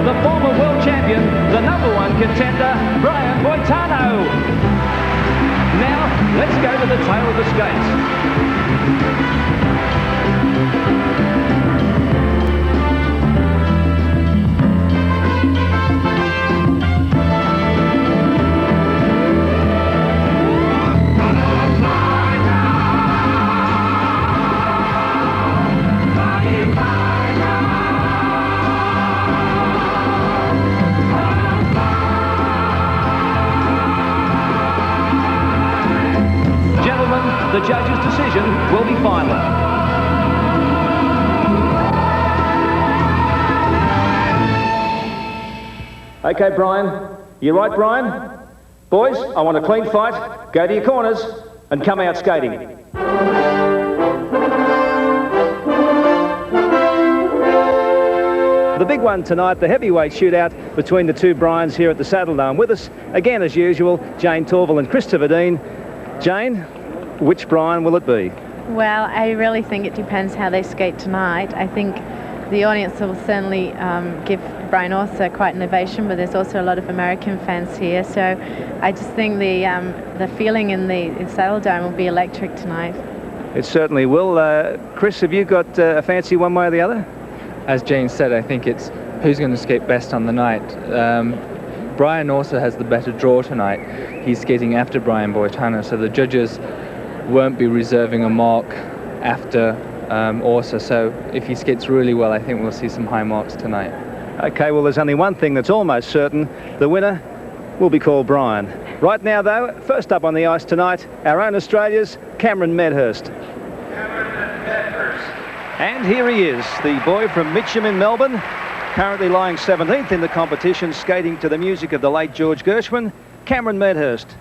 the former world champion, the #1 contender, Brian Boitano. Now, let's go to the tail of the skates. The judge's decision will be final. Okay, Brian. You right, Brian? Boys, I want a clean fight. Go to your corners and come out skating. The big one tonight, the heavyweight shootout between the two Brians here at the Saddledome. With us, again as usual, Jayne Torvill and Christopher Dean. Jayne, which Brian will it be? Well, I really think it depends how they skate tonight. I think the audience will certainly give Brian Orser quite an ovation, but there's also a lot of American fans here, so I just think the feeling in the Saddledome will be electric tonight. It certainly will. Chris, have you got a fancy one way or the other? As Jayne said, I think it's who's going to skate best on the night. Brian Orser has the better draw tonight. He's skating after Brian Boitano, so the judges won't be reserving a mark after Orser, so if he skates really well, I think we'll see some high marks tonight. Okay, well, there's only one thing that's almost certain. The winner will be called Brian. Right now, though, first up on the ice tonight, our own Australia's Cameron Medhurst. And here he is, the boy from Mitcham in Melbourne, currently lying 17th in the competition, skating to the music of the late George Gershwin, Cameron Medhurst.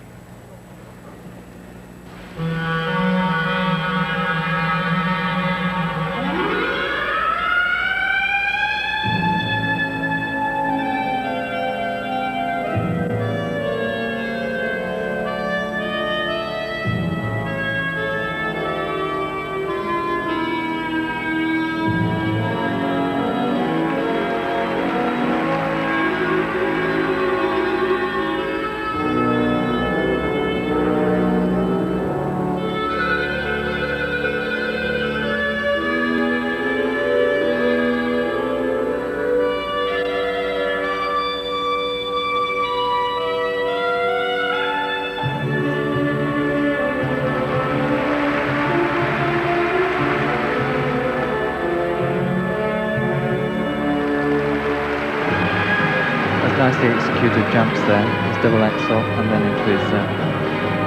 Nicely executed jumps there, his double axel and then into his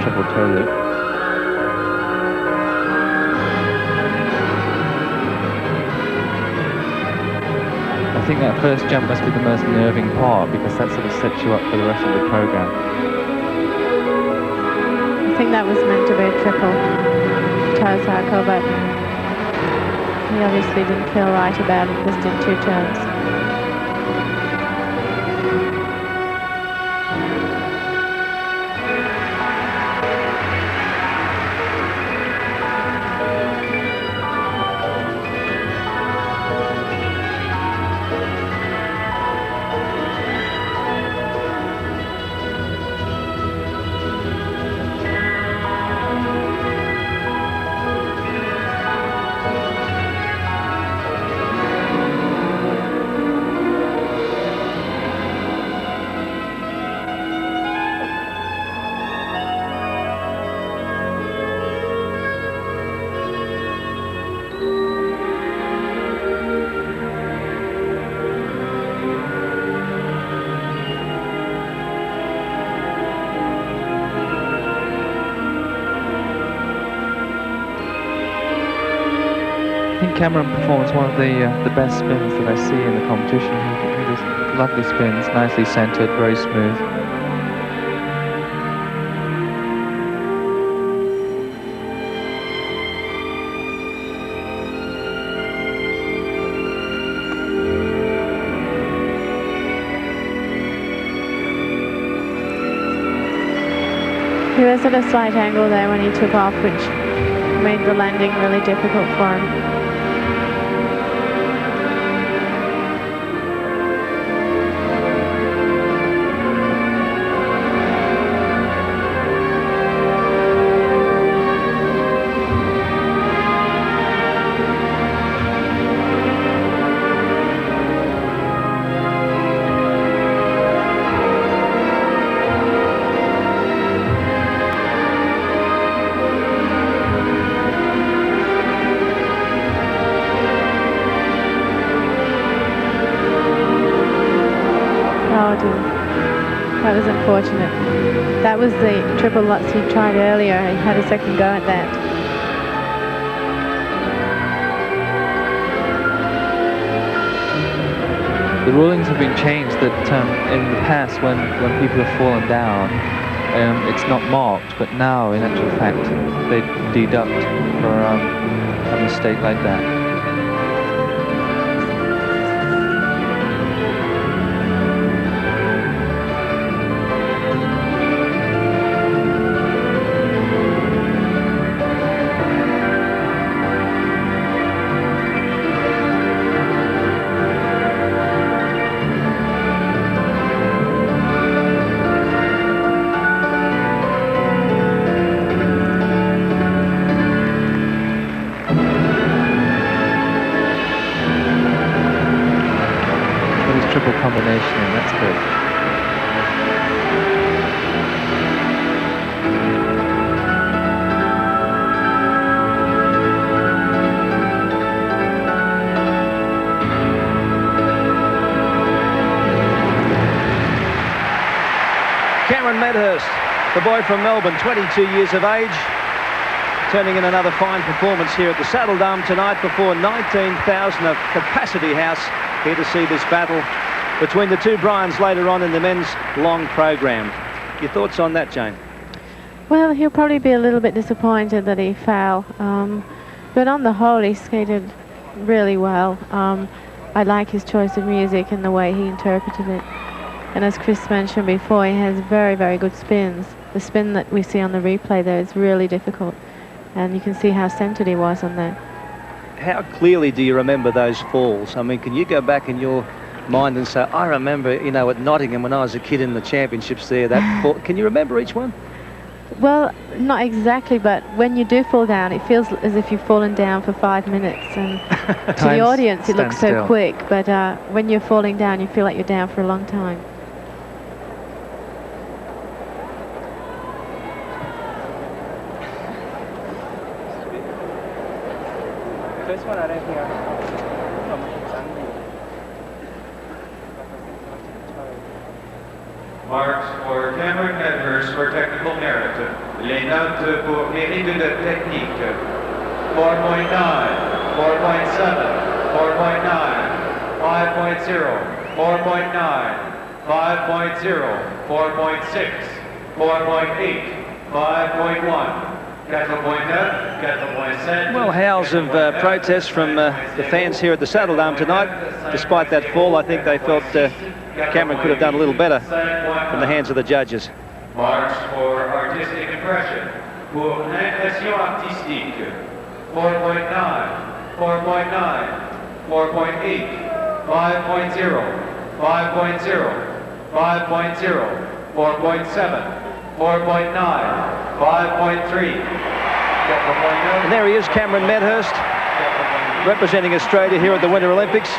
triple toe loop. I think that first jump must be the most nerving part because that sort of sets you up for the rest of the program. I think that was meant to be a triple toe circle, but he obviously didn't feel right about it just in 2 turns. Cameron performs one of the best spins that I see in the competition. He does lovely spins, nicely centered, very smooth. He was at a slight angle there when he took off, which made the landing really difficult for him. out, and that was unfortunate. That was the triple Lutz he tried earlier. He had a second go at that. The rulings have been changed that in the past when people have fallen down, it's not marked, but now in actual fact they deduct for a mistake like that. Combination, and that's good. Cameron Medhurst, the boy from Melbourne, 22 years of age, turning in another fine performance here at the Saddledome tonight before 19,000 of capacity house here to see this battle between the two Bryans later on in the men's long program. Your thoughts on that, Jayne? Well, he'll probably be a little bit disappointed that he fell, but on the whole he skated really well. I like his choice of music and the way he interpreted it. And as Chris mentioned before, he has very, very good spins. The spin that we see on the replay there is really difficult, and you can see how centered he was on that. How clearly do you remember those falls? I mean, can you go back in your mind and say, I remember, you know, at Nottingham when I was a kid in the championships there, that fall. Can you remember each one? Well, not exactly, but when you do fall down, it feels as if you've fallen down for 5 minutes, and to the audience it looks so quick, but when you're falling down you feel like you're down for a long time. First one, I don't think Marks for Cameron Medhurst for technical merit. Les notes pour mérite de technique. 4.9, 4.7, 4.9, 5.0, 4.9, 5.0, 4.6, 4.8, 5.1. Well, howls of protest from the fans here at the Saddledome tonight. Despite that fall, I think they felt Cameron could have done a little better from the hands of the judges. Marks for artistic impression. Pour l'impression artistique. 4.9, 4.9, 4.8, 5.0, 5.0, 5.0, 4.7, 4.9, 5.3. And there he is, Cameron Medhurst, representing Australia here at the Winter Olympics.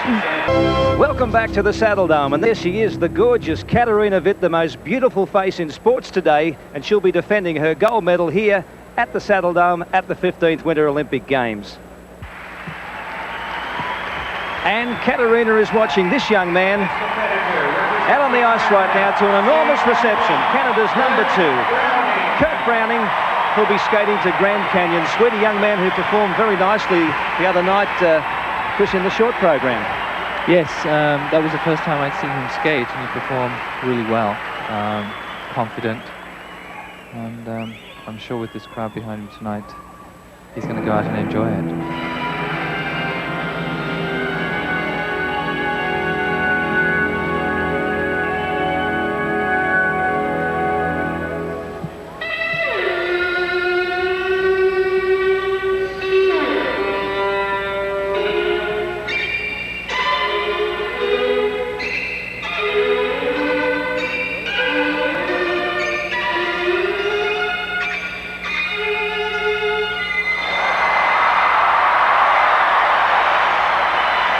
Welcome back to the Saddledome, and there she is, the gorgeous Katarina Witt, the most beautiful face in sports today, and she'll be defending her gold medal here at the Saddledome at the 15th Winter Olympic Games. And Katarina is watching this young man out on the ice right now to an enormous reception. Canada's number 2, Kurt Browning, who'll be skating to Grand Canyon. Sweetie young man who performed very nicely the other night, Chris, in the short program. Yes, that was the first time I'd seen him skate, and he performed really well, confident, and I'm sure with this crowd behind him tonight, he's going to go out and enjoy it.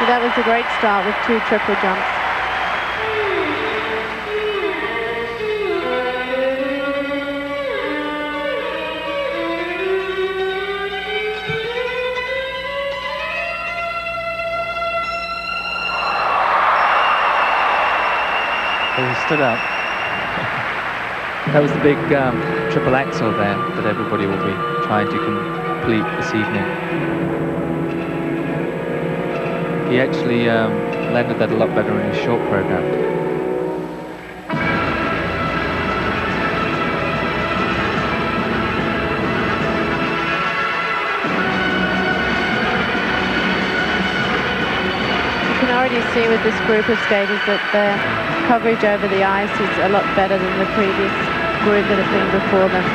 That was a great start with 2 triple jumps. He stood up. That was the big triple axel there that everybody will be trying to complete this evening. He actually landed that a lot better in his short program. You can already see with this group of skaters that the coverage over the ice is a lot better than the previous group that have been before them.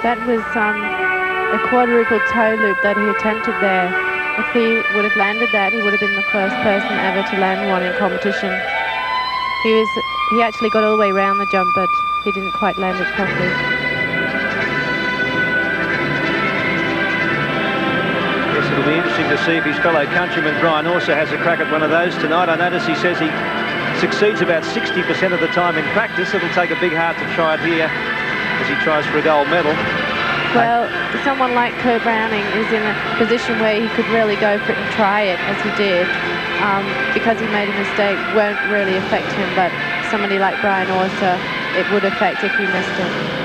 That was a quadruple toe loop that he attempted there. If he would have landed that, he would have been the first person ever to land one in competition. He actually got all the way around the jump, but he didn't quite land it properly. Yes, it'll be interesting to see if his fellow countryman Brian Orser has a crack at one of those tonight. I notice he says he succeeds about 60% of the time in practice. It'll take a big heart to try it here as he tries for a gold medal. Well, someone like Kurt Browning is in a position where he could really go for it and try it, as he did. Because he made a mistake won't really affect him, but somebody like Brian Orser, it would affect if he missed it.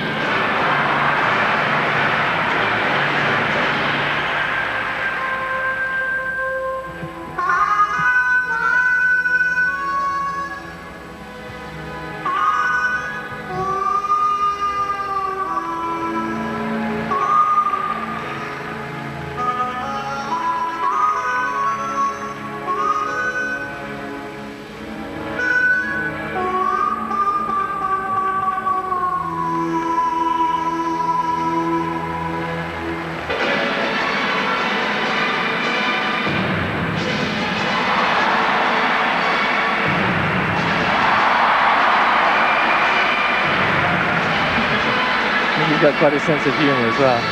He's got quite a sense of humor as well.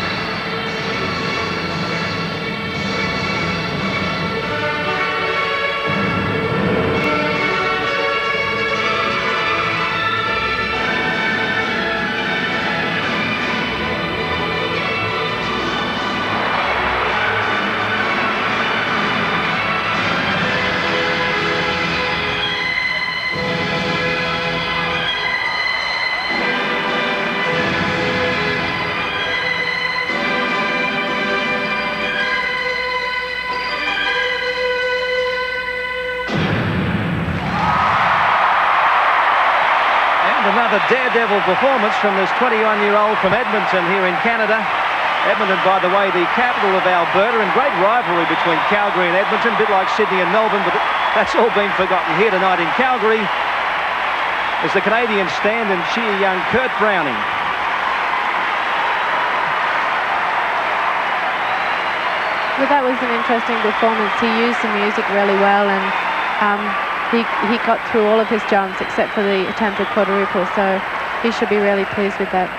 Another daredevil performance from this 21-year-old from Edmonton here in Canada. Edmonton, by the way, the capital of Alberta, and great rivalry between Calgary and Edmonton, a bit like Sydney and Melbourne, but that's all been forgotten here tonight in Calgary as the Canadians stand and cheer young Kurt Browning. Well, that was an interesting performance. He used the music really well, and he got through all of his jumps except for the attempted quadruple, so he should be really pleased with that.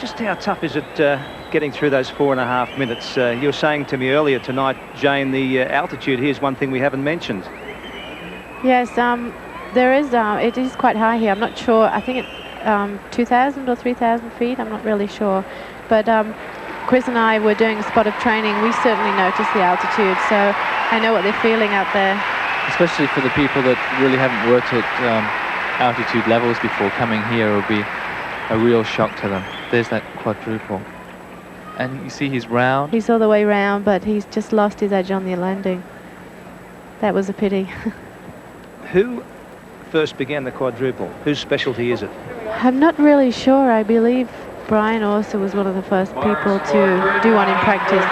Just how tough is it getting through those 4.5 minutes? You were saying to me earlier tonight, Jane, the altitude here is one thing we haven't mentioned. Yes, there is. It is quite high here. I'm not sure. I think it's 2,000 or 3,000 feet. I'm not really sure. But Chris and I were doing a spot of training. We certainly noticed the altitude, so I know what they're feeling out there. Especially for the people that really haven't worked at altitude levels before, coming here will be a real shock to them. There's that quadruple. And you see he's round. He's all the way round, but he's just lost his edge on the landing. That was a pity. Who first began the quadruple? Whose specialty is it? I'm not really sure. I believe Brian Orser was one of the first people to do one in practice.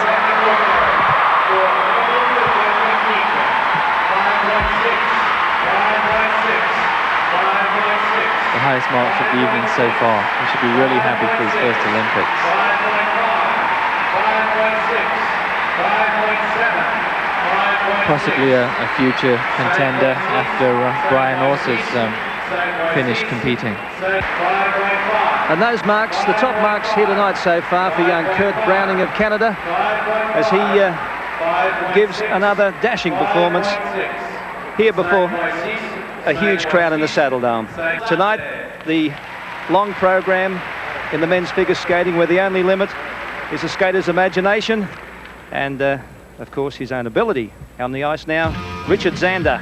The highest marks of the evening so far. He should be really happy for his first Olympics. 5.7, possibly a future contender after Brian Orser's finished competing. And those marks, the top marks here tonight so far for young Kurt Browning of Canada, as he gives another dashing performance here before a huge crowd in the Saddle Dome. Tonight, the long program in the men's figure skating, where the only limit is the skater's imagination and, of course, his own ability. On the ice now, Richard Xander.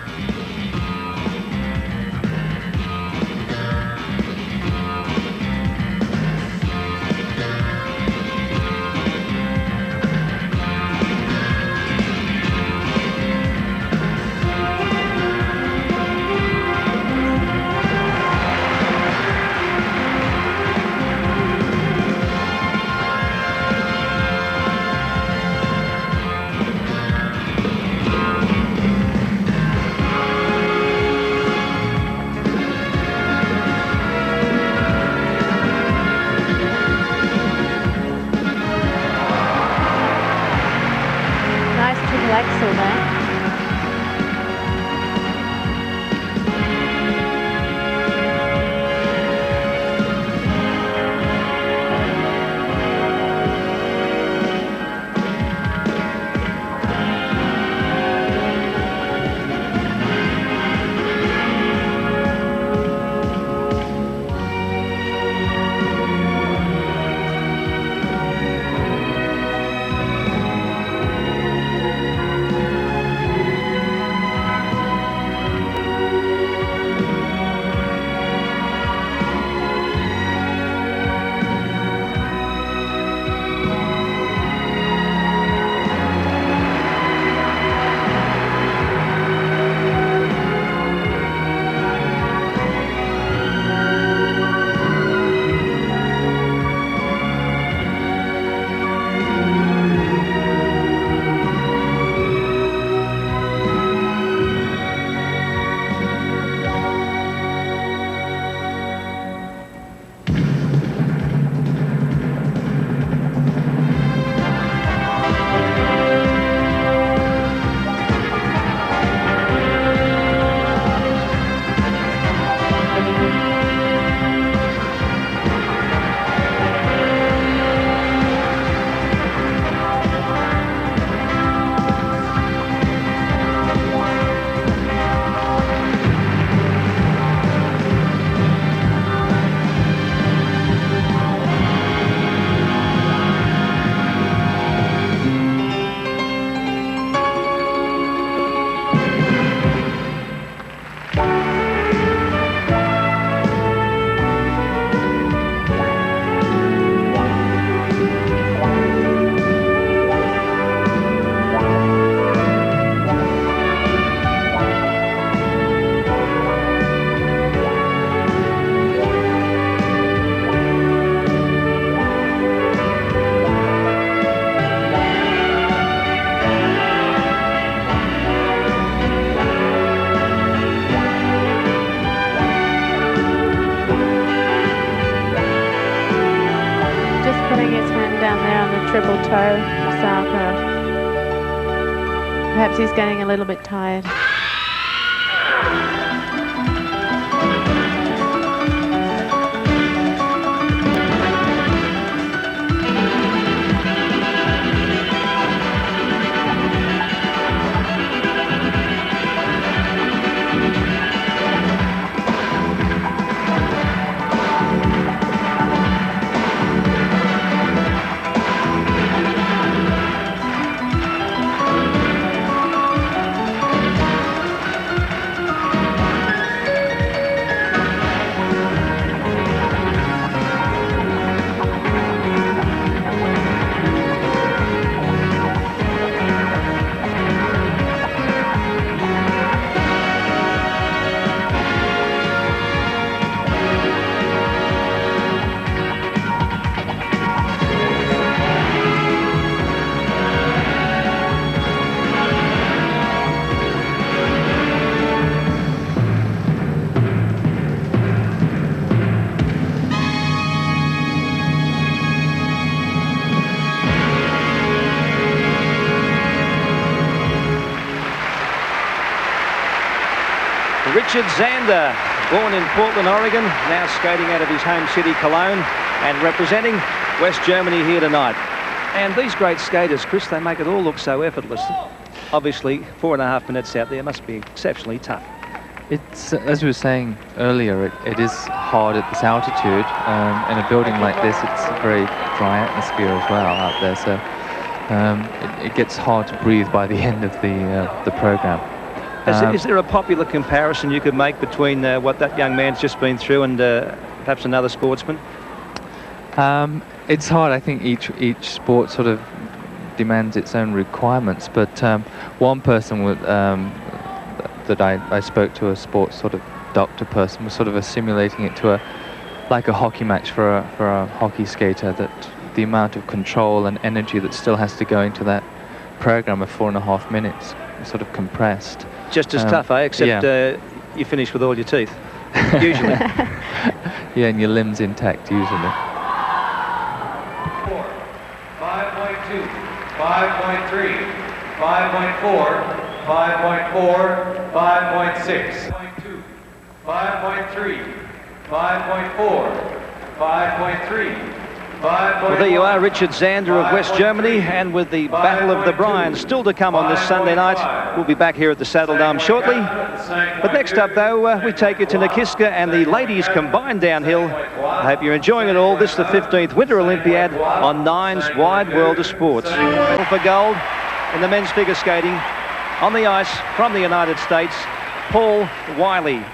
triple toe, Salco. Perhaps he's getting a little bit tired. Richard Xander, born in Portland, Oregon, now skating out of his home city, Cologne, and representing West Germany here tonight. And these great skaters, Chris, they make it all look so effortless. Obviously, 4.5 minutes out there must be exceptionally tough. It's, as we were saying earlier, it is hard at this altitude. In a building like this, it's a very dry atmosphere as well out there, so it gets hard to breathe by the end of the program. Is there a popular comparison you could make between what that young man's just been through and perhaps another sportsman? It's hard. I think each sport sort of demands its own requirements, but one person would, that I spoke to, a sports sort of doctor person, was sort of assimilating it to like a hockey match for a hockey skater, that the amount of control and energy that still has to go into that program of 4.5 minutes, sort of compressed. Just as tough, eh? Except you finish with all your teeth, usually. Yeah, and your limbs intact, usually. 5.2, 5.3, 5.4, 5.4, 5.6, 5.2, 5.3, 5.4, 5.3. Well, there you are, Richard Xander of West Germany, and with the Battle of the Bryans still to come on this Sunday night. We'll be back here at the Saddle Dome shortly. But next up, though, we take you to Nikiska and the ladies combined downhill. I hope you're enjoying it all. This is the 15th Winter Olympiad on Nine's Wide World of Sports. For gold in the men's figure skating, on the ice from the United States, Paul Wylie.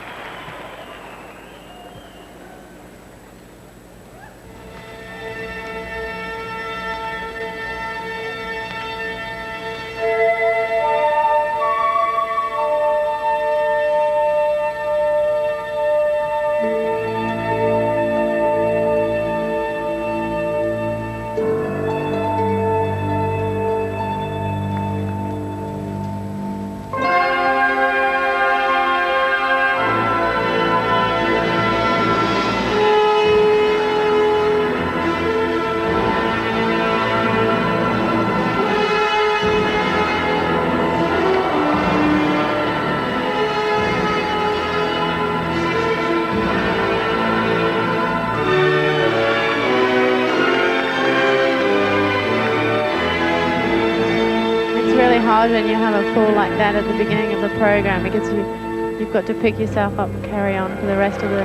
When you have a fall like that at the beginning of the program, because you've got to pick yourself up and carry on for the rest of the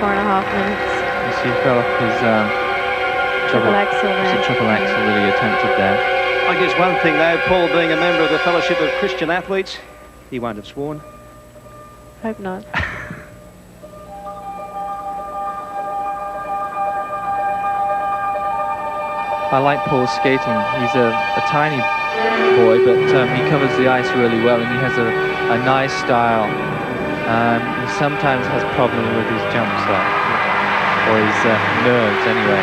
4.5 minutes. You see, he fell off his triple axel that he attempted there. I guess one thing though, Paul being a member of the Fellowship of Christian Athletes, he won't have sworn. Hope not. I like Paul's skating. He's a tiny boy, but he covers the ice really well, and he has a nice style. He sometimes has problems with his jumps, though, or his nerves anyway.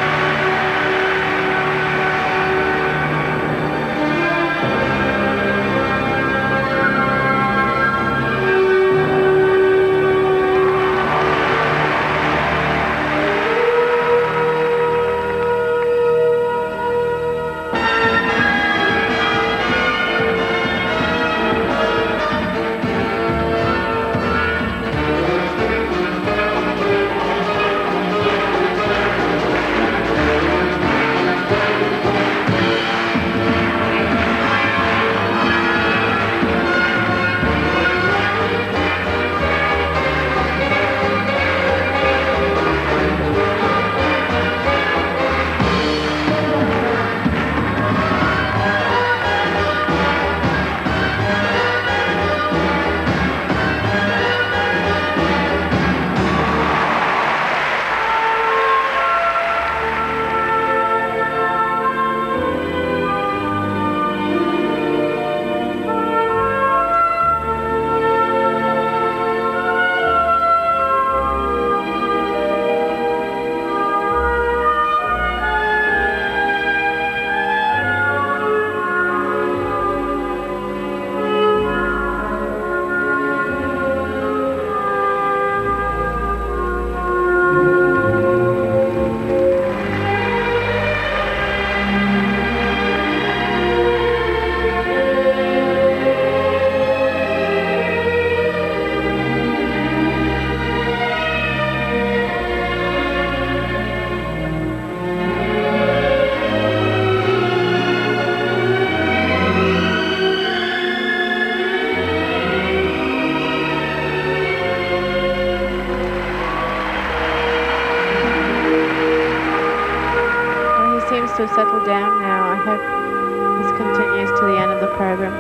I hope this continues to the end of the program.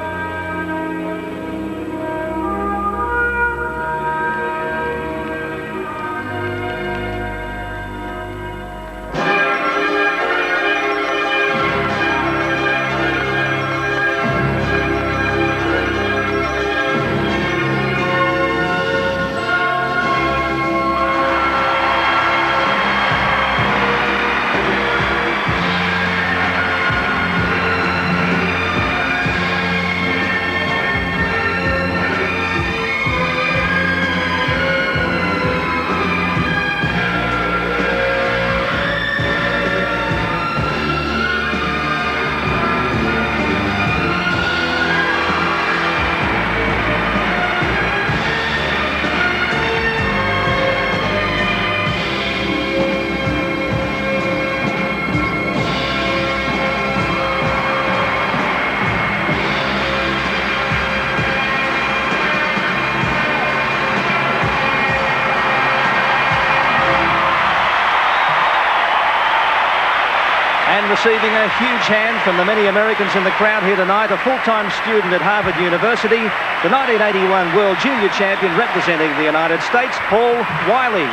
Receiving a huge hand from the many Americans in the crowd here tonight, a full-time student at Harvard University, the 1981 World Junior Champion representing the United States, Paul Wylie.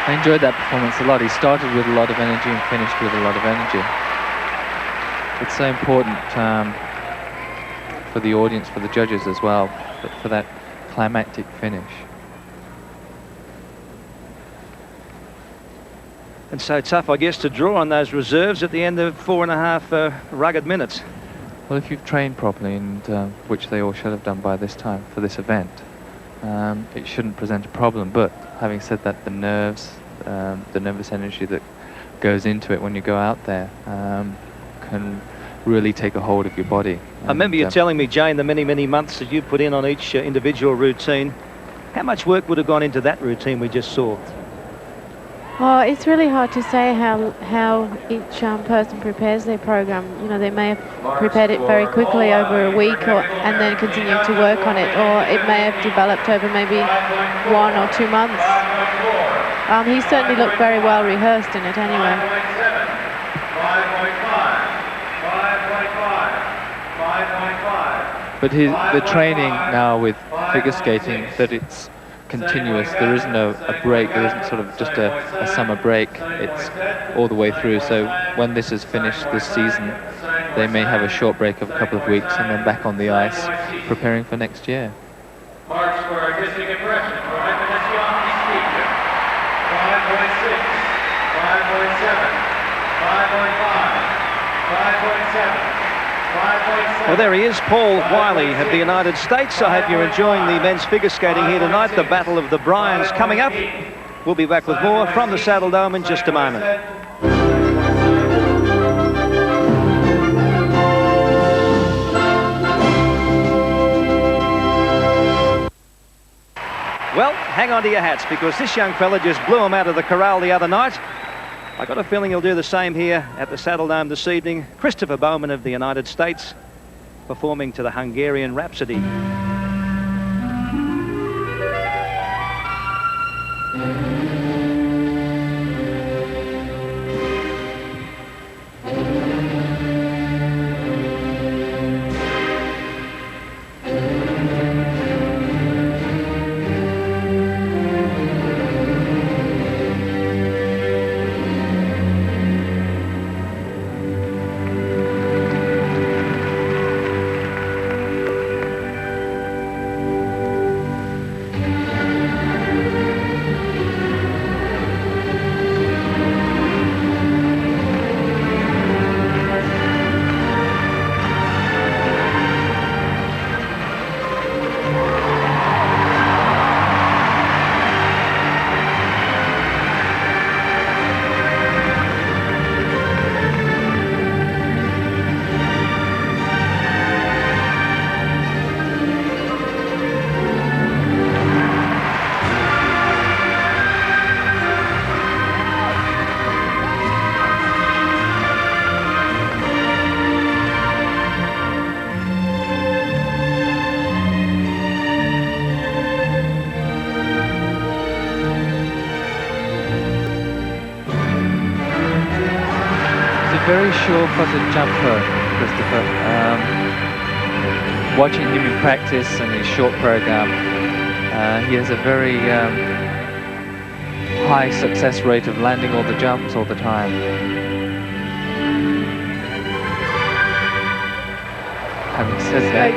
I enjoyed that performance a lot. He started with a lot of energy and finished with a lot of energy. It's so important for the audience, for the judges as well, for that climactic finish. And so tough, I guess, to draw on those reserves at the end of 4.5 rugged minutes. Well, if you've trained properly, and which they all should have done by this time for this event, it shouldn't present a problem. But having said that, the nerves, the nervous energy that goes into it when you go out there can really take a hold of your body. I remember you telling me, Jayne, the many, many months that you put in on each individual routine. How much work would have gone into that routine we just saw? Oh, it's really hard to say how each person prepares their program. You know, they may have prepared it very quickly over a week and then continued to work on it, or it may have developed over maybe 1 or 2 months. He certainly looked very well rehearsed in it anyway. 5.5. But the training now with figure skating, that it's continuous, there isn't a break, there isn't sort of just a summer break, it's all the way through. So when this is finished this season, they may have a short break of a couple of weeks and then back on the ice preparing for next year. Marks for artistic impression for Apfelchen, 5.6, 5.7, 5.5, 5.7. Well, there he is, Paul Wylie of the United States. I hope you're enjoying the men's figure skating here tonight. The Battle of the Bryans coming up. We'll be back with more from the Saddle Dome in just a moment. Well, hang on to your hats, because this young fella just blew him out of the corral the other night. I got a feeling he'll do the same here at the Saddle Dome this evening. Christopher Bowman of the United States, performing to the Hungarian Rhapsody. very sure-footed jumper, Christopher. Watching him in practice and his short program, he has a very high success rate of landing all the jumps all the time. Having said that,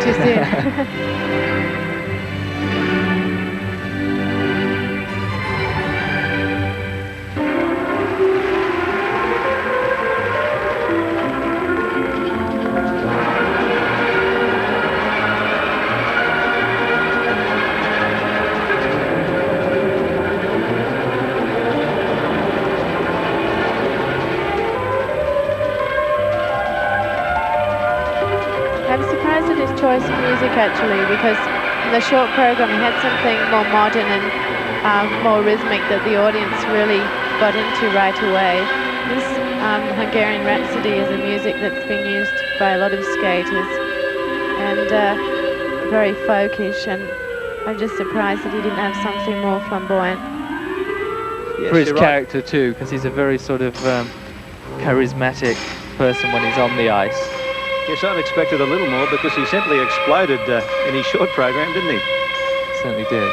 choice of music actually, because in the short program he had something more modern and more rhythmic that the audience really got into right away. This Hungarian Rhapsody is a music that's been used by a lot of skaters and very folkish, and I'm just surprised that he didn't have something more flamboyant. Yes, for his character too, because he's a very sort of charismatic person when he's on the ice. Yes, I'd expected a little more because he simply exploded in his short program, didn't he? Certainly did.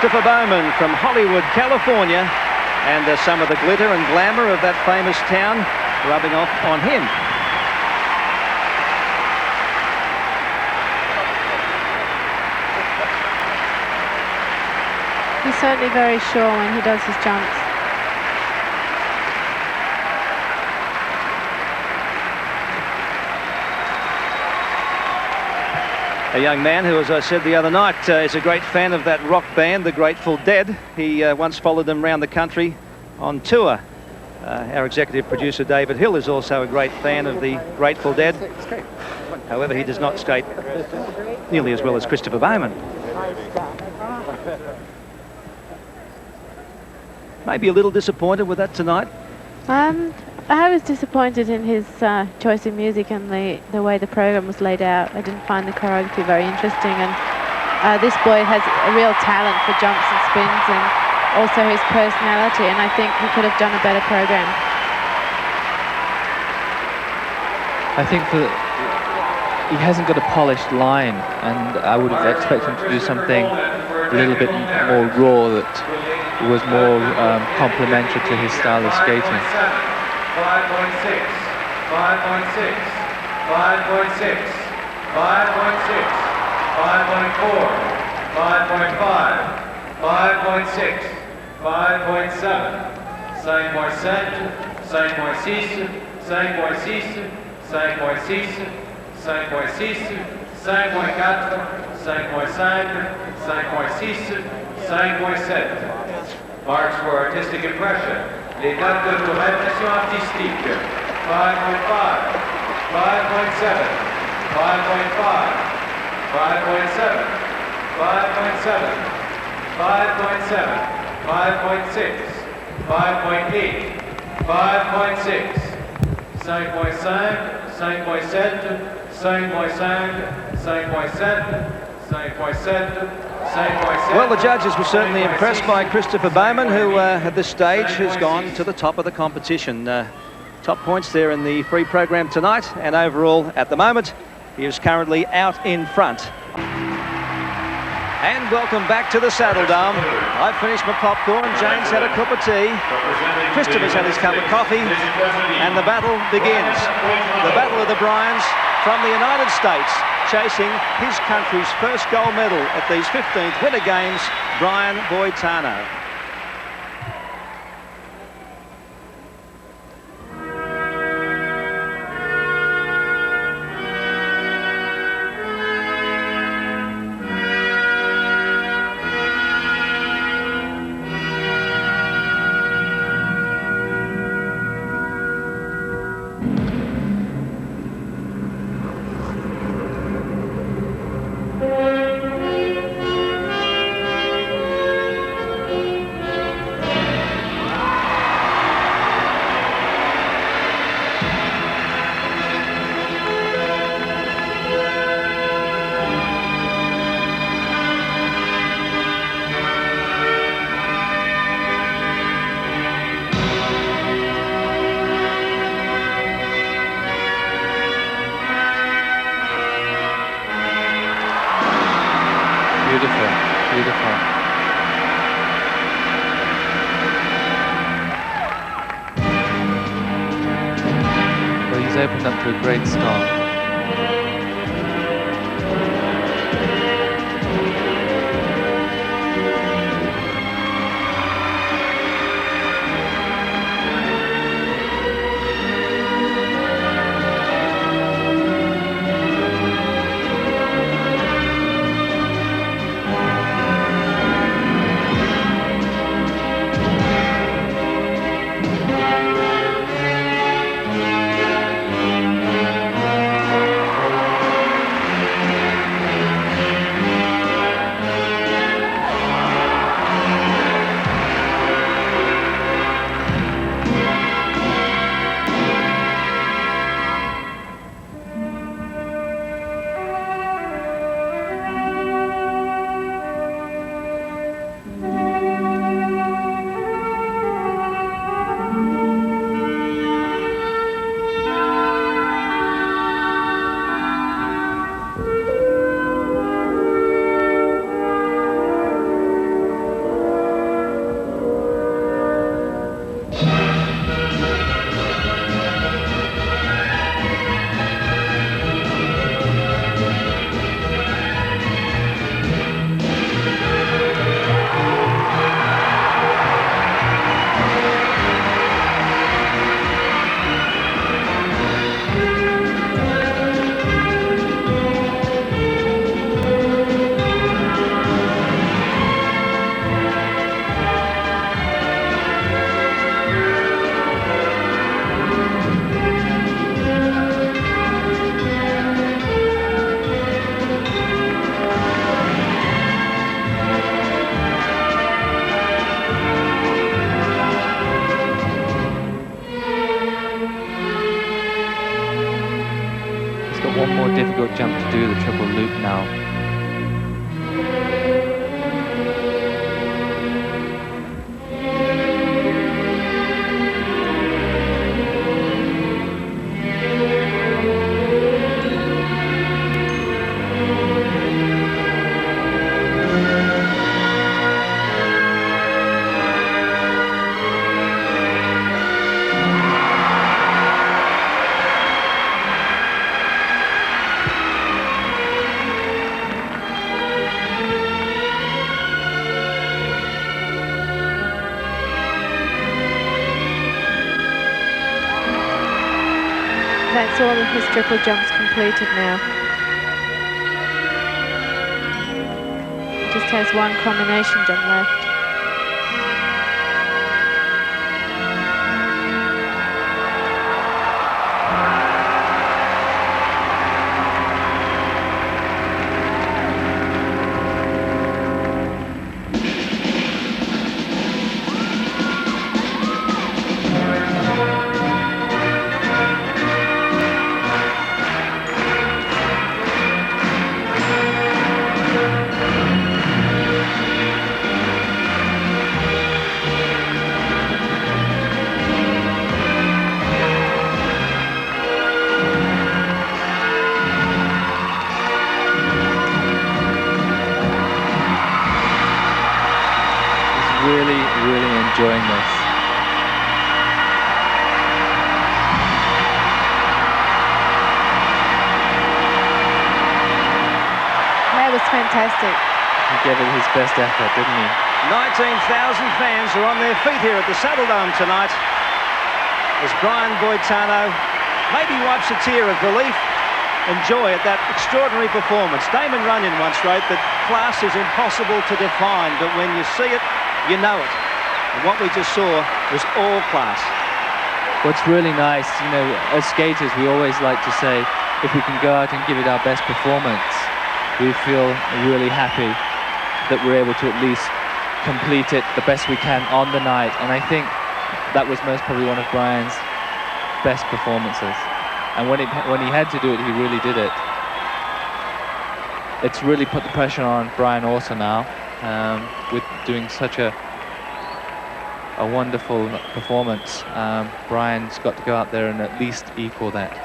Christopher Bowman from Hollywood, California, and some of the glitter and glamour of that famous town rubbing off on him. He's certainly very sure when he does his jumps. A young man who, as I said the other night, is a great fan of that rock band, the Grateful Dead. He once followed them around the country on tour. Our executive producer, David Hill, is also a great fan of the Grateful Dead. However, he does not skate nearly as well as Christopher Bowman. Maybe a little disappointed with that tonight? I was disappointed in his choice of music and the way the program was laid out. I didn't find the choreography very interesting, and this boy has a real talent for jumps and spins and also his personality, and I think he could have done a better program. I think he hasn't got a polished line, and I would have expected him to do something a little bit more raw that was more complementary to his style of skating. 5.6, 5.6, 5.6, 5.6, 5.4, 5.5, 5.6, 5.7, 5.7, 5.6, 5.6, 5.6, 5.6, 5.4, 5.5, 5.6, 5.7. Marks for artistic impression. Les notes pour impression artistique. 5.5, 5.7, 5.5, 5.7, 5.7, 5.7, 5.6, 5.8, 5.6, 5.5, 5.7, 5.5, 5.7, 5.7, 5.7. Well, the judges were certainly impressed by Christopher Bowman, who at this stage has gone to the top of the competition. Top points there in the free program tonight, and overall at the moment he is currently out in front. And welcome back to the Saddle Dome. I've finished my popcorn, Jayne's had a cup of tea, Christopher's had his cup of coffee, and the battle begins. The battle of the Bryans from the United States, chasing his country's first gold medal at these 15th Winter Games, Brian Boitano. Beautiful. Well, he's opened up to a great start. One more difficult jump to do, the triple loop now. That's all of his triple jumps completed now. Just has one combination jump left. Really enjoying this. That was fantastic. He gave it his best effort, didn't he? 19,000 fans are on their feet here at the Saddledome tonight as Brian Boitano maybe wipes a tear of relief and joy at that extraordinary performance. Damon Runyon once wrote that class is impossible to define, but when you see it, you know it. And what we just saw was all class. What's really nice, you know, as skaters, we always like to say, if we can go out and give it our best performance, we feel really happy that we're able to at least complete it the best we can on the night. And I think that was most probably one of Brian's best performances. And when he had to do it, he really did it. It's really put the pressure on Brian Orser now, with doing such a wonderful performance. Brian's got to go out there and at least equal that.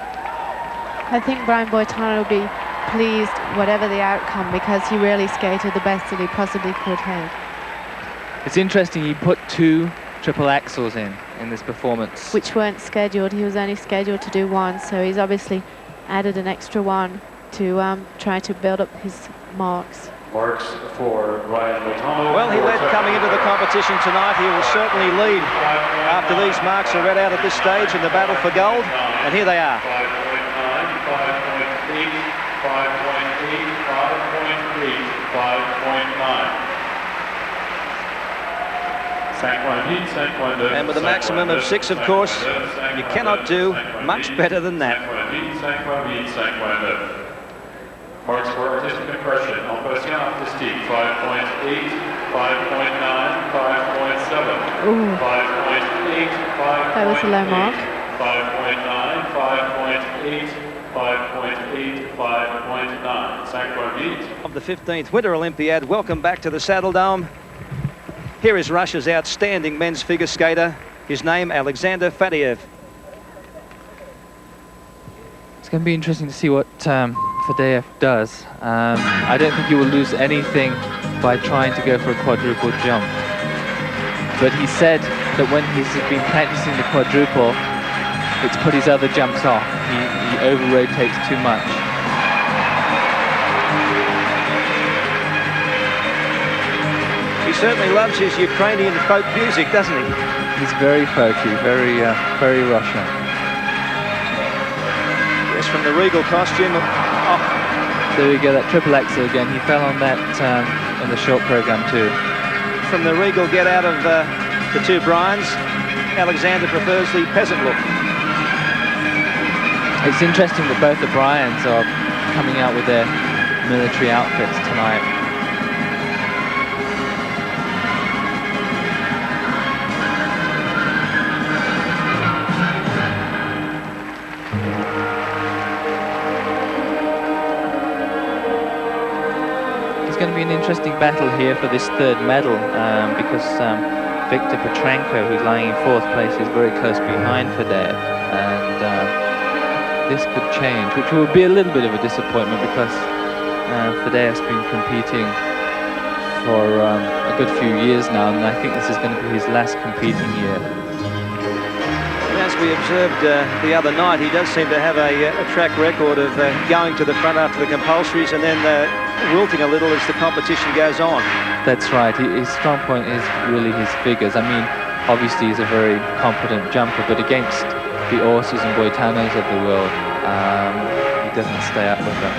I think Brian Boitano will be pleased whatever the outcome, because he really skated the best that he possibly could have. It's interesting, he put 2 triple axels in this performance. Which weren't scheduled. He was only scheduled to do 1, so he's obviously added an extra 1 to try to build up his marks. Marks for Brian Boitano. Well, he led coming into the competition tonight. He will certainly lead after these marks are read out at this stage in the battle for gold. And here they are. 5.9, 5.8, 5.8, 5.9. And with a maximum of 6, of course, you cannot do much better than that. Marks for artistic impression, impression artistique, 5.8, 5.9, 5.7, 5.8, 5.8, That was a low mark. 5.9, 5.8, 5.8, 5.9. Of the 15th Winter Olympiad, welcome back to the Saddledome. Here is Russia's outstanding men's figure skater. His name, Aleksandr Fadeyev. It's going to be interesting to see what Fadeev does. I don't think he will lose anything by trying to go for a quadruple jump. But he said that when he's been practicing the quadruple, it's put his other jumps off. He over-rotates too much. He certainly loves his Ukrainian folk music, doesn't he? He's very folky, very Russian. Yes, from the regal costume. Oh. There we go, that triple axel again. He fell on that in the short program too. From the regal get out of the 2 Bryans, Alexander prefers the peasant look. It's interesting that both the Bryans are coming out with their military outfits tonight. It's going to be an interesting battle here for this 3rd medal, because Viktor Petrenko, who's lying in 4th place, is very close behind Fadeev, and this could change, which will be a little bit of a disappointment, because Fadeev's been competing for a good few years now, and I think this is going to be his last competing year. As we observed the other night, he does seem to have a track record of going to the front after the compulsories and then wilting a little as the competition goes on. That's right. His strong point is really his figures. I mean, obviously he's a very competent jumper, but against the Orsers and Boitanos of the world, he doesn't stay up with them.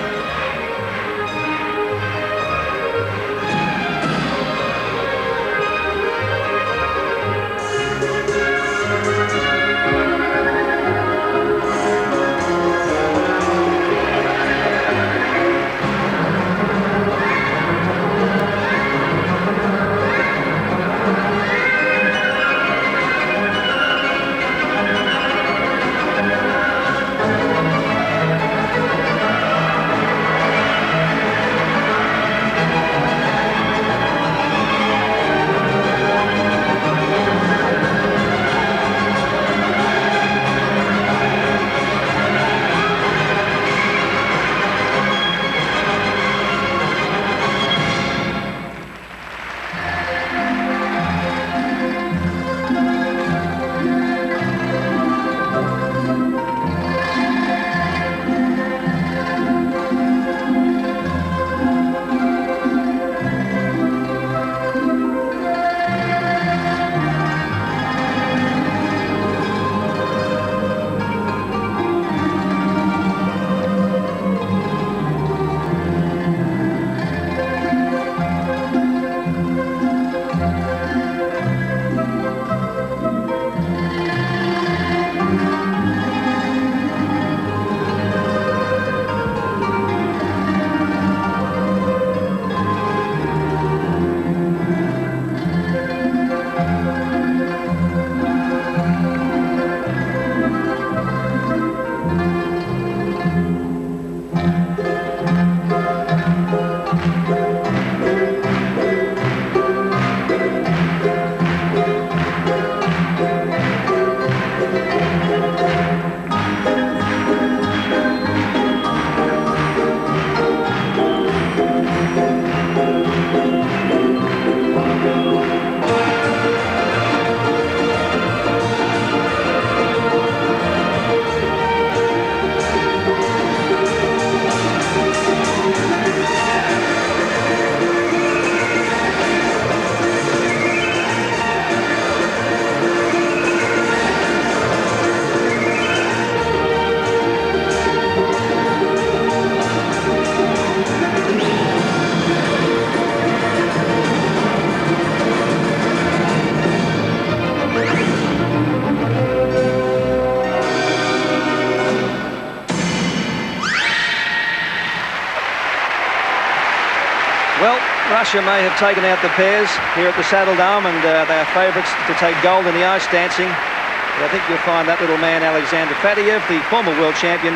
Russia may have taken out the pairs here at the Saddle Dome, and they are favourites to take gold in the ice dancing. But I think you'll find that little man, Aleksandr Fadeyev, the former world champion,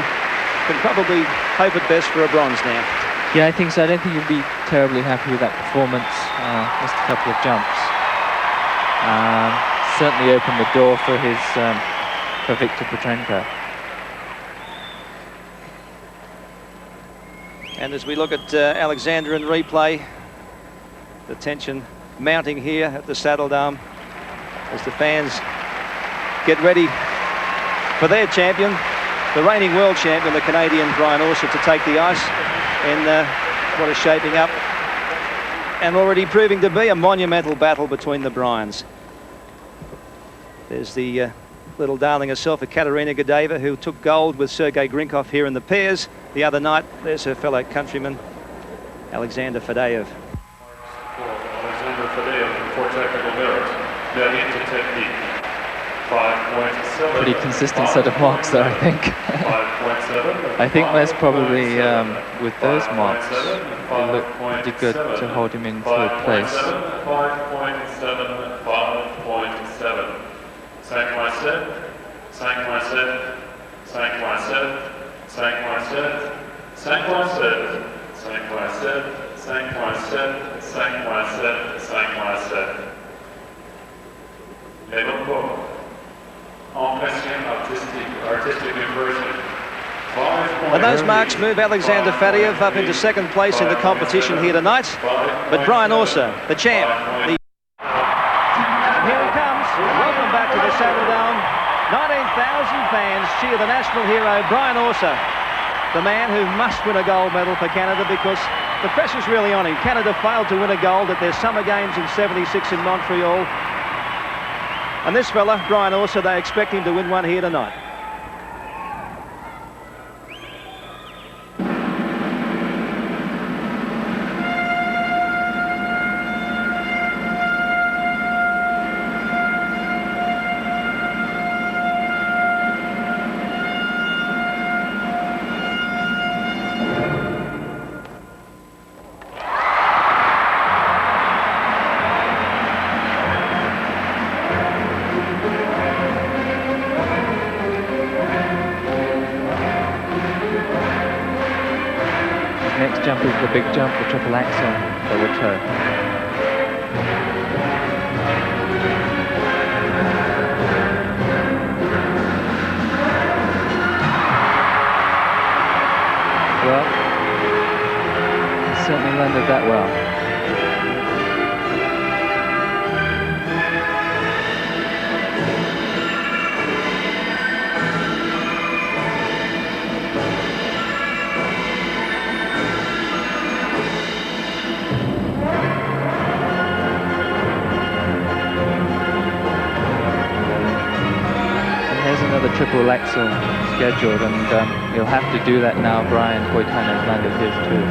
can probably hope at best for a bronze now. Yeah, I think so. I don't think he'll be terribly happy with that performance. Missed a couple of jumps. Certainly opened the door for Viktor Petrenko. And as we look at Aleksandr in replay, the tension mounting here at the Saddle Dome as the fans get ready for their champion, the reigning world champion, the Canadian Brian Orser, to take the ice in what is shaping up and already proving to be a monumental battle between the Bryans. There's the little darling herself, Ekaterina Gudeva, who took gold with Sergei Grinkov here in the pairs the other night. There's her fellow countryman, Aleksandr Fadeyev. Aleksandr Fadeyev for technical merit. Into technique. 5.7. Pretty consistent set of marks there, I think. 5.7. I think that's probably, with those marks, it looked pretty good to hold him in third place. 5.7, 5.7. 5.7, 5.7, 5.7, 5.7, 5.7, 5.7, 5.7, 5.7, 5.7. Et donc, impression artistic inversion. And those marks move Aleksandr Fadeyev up into second place in the competition here tonight. But Brian Orser, the champ, here he comes. Welcome back to the Saddle Dome. 19,000 fans cheer the national hero, Brian Orser, the man who must win a gold medal for Canada, because the pressure's really on him. Canada failed to win a gold at their Summer Games in '76 in Montreal. And this fella, Brian Orser, they expect him to win one here tonight. Next jump is the big jump, the triple axel, double toe. Well, he certainly landed that well. Another triple axel scheduled, and he'll have to do that now. Brian Boitano landed his too.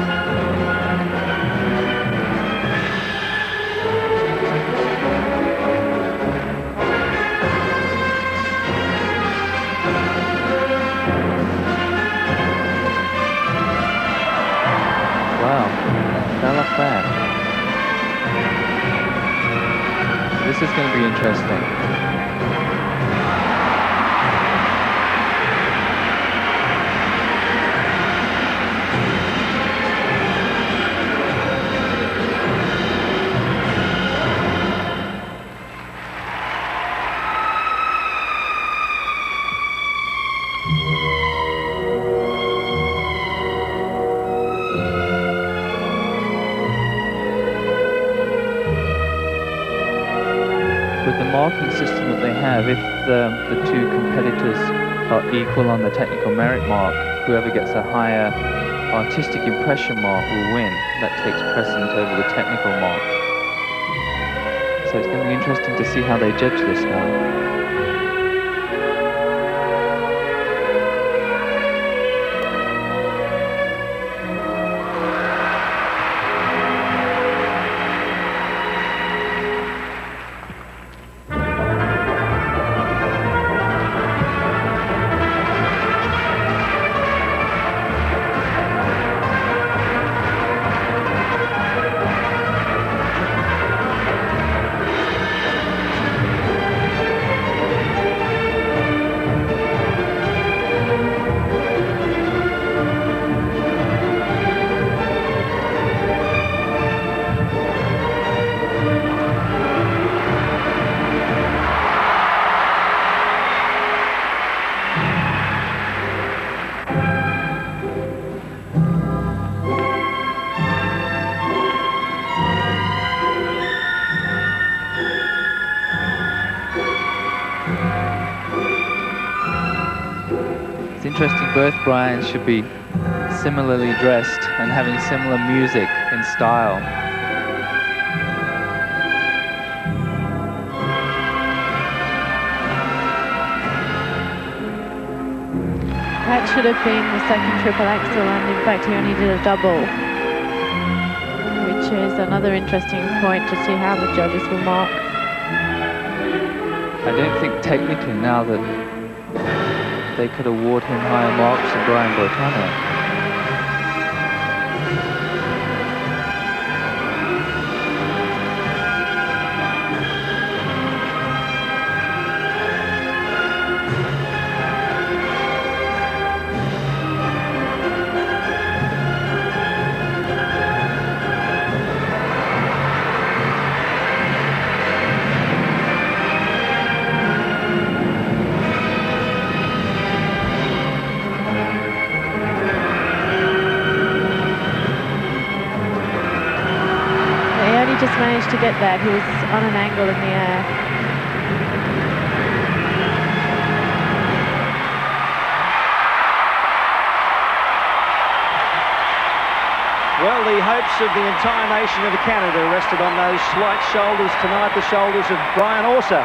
Wow, fell off bad. This is going to be interesting. Marking system that they have, if the two competitors are equal on the technical merit mark, whoever gets a higher artistic impression mark will win. That takes precedence over the technical mark. So it's going to be interesting to see how they judge this now. interesting, both Brians should be similarly dressed and having similar music in style. That should have been the second triple axel, and in fact he only did a double, which is another interesting point to see how the judges will mark. I don't think technically now that they could award him higher marks than Brian Boitano. Managed to get that. He was on an angle in the air. Well, the hopes of the entire nation of Canada rested on those slight shoulders tonight, the shoulders of Brian Orser,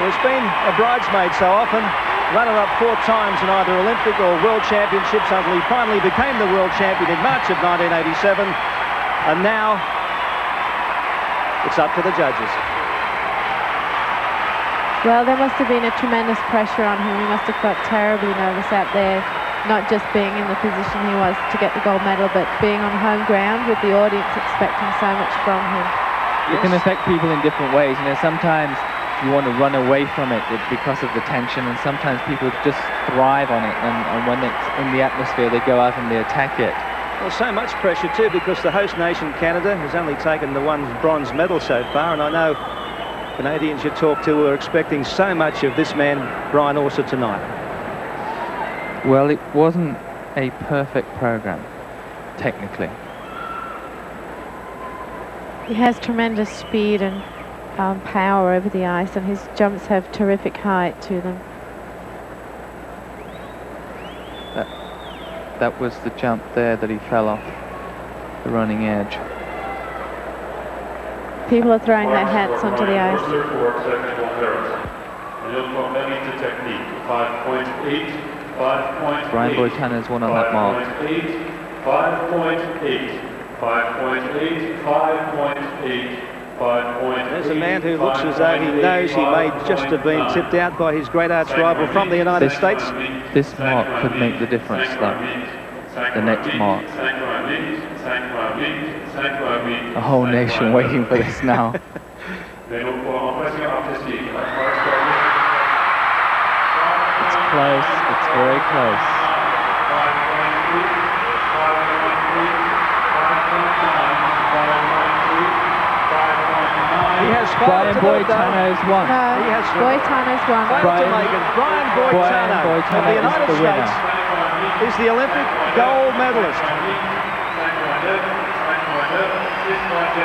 who has been a bridesmaid so often, runner-up 4 times in either Olympic or World Championships until he finally became the world champion in March of 1987, and now it's up to the judges. Well, there must have been a tremendous pressure on him. He must have felt terribly nervous out there, not just being in the position he was to get the gold medal, but being on home ground with the audience expecting so much from him. It can affect people in different ways. You know, sometimes you want to run away from it because of the tension, and sometimes people just thrive on it, and when it's in the atmosphere, they go out and they attack it. Well, so much pressure too, because the host nation, Canada, has only taken the 1 bronze medal so far, and I know Canadians you talk to are expecting so much of this man, Brian Orser, tonight. Well, it wasn't a perfect program, technically. He has tremendous speed and power over the ice, and his jumps have terrific height to them. That was the jump there that he fell off the running edge. People are throwing their hats onto the ice. Brian Boitano's won on that mark. 5.8, 5.8, 5.8. There's a man who looks as though he knows he may just have been tipped out by his great arch rival from the United States. This mark could make the difference, though. The next mark. A whole nation waiting for this now. It's close. It's very close. He has Brian Boitano's won. No, he has Boitano's won. Brian Boitano of the United States is the Olympic gold medalist.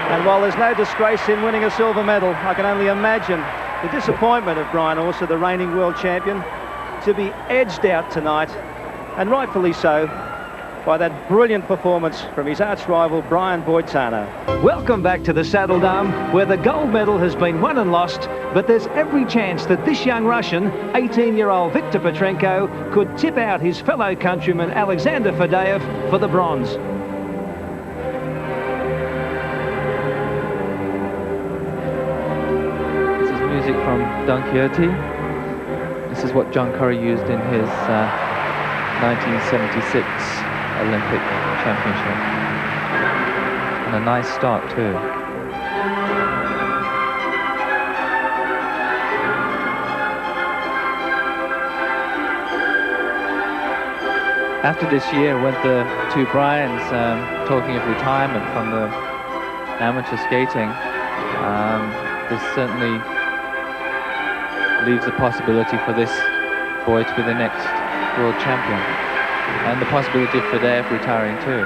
And while there's no disgrace in winning a silver medal, I can only imagine the disappointment of Brian Orser, the reigning world champion, to be edged out tonight, and rightfully so, by that brilliant performance from his arch-rival Brian Boitano. Welcome back to the Saddle Dome, where the gold medal has been won and lost, but there's every chance that this young Russian, 18-year-old Viktor Petrenko, could tip out his fellow countryman Aleksandr Fadeyev for the bronze. This is music from Don Quixote. This is what John Curry used in his 1976 Olympic Championship. And a nice start too. After this year, when the 2 Brians talking of retirement from the amateur skating, this certainly leaves the possibility for this boy to be the next world champion. And the possibility of Fadeev retiring too.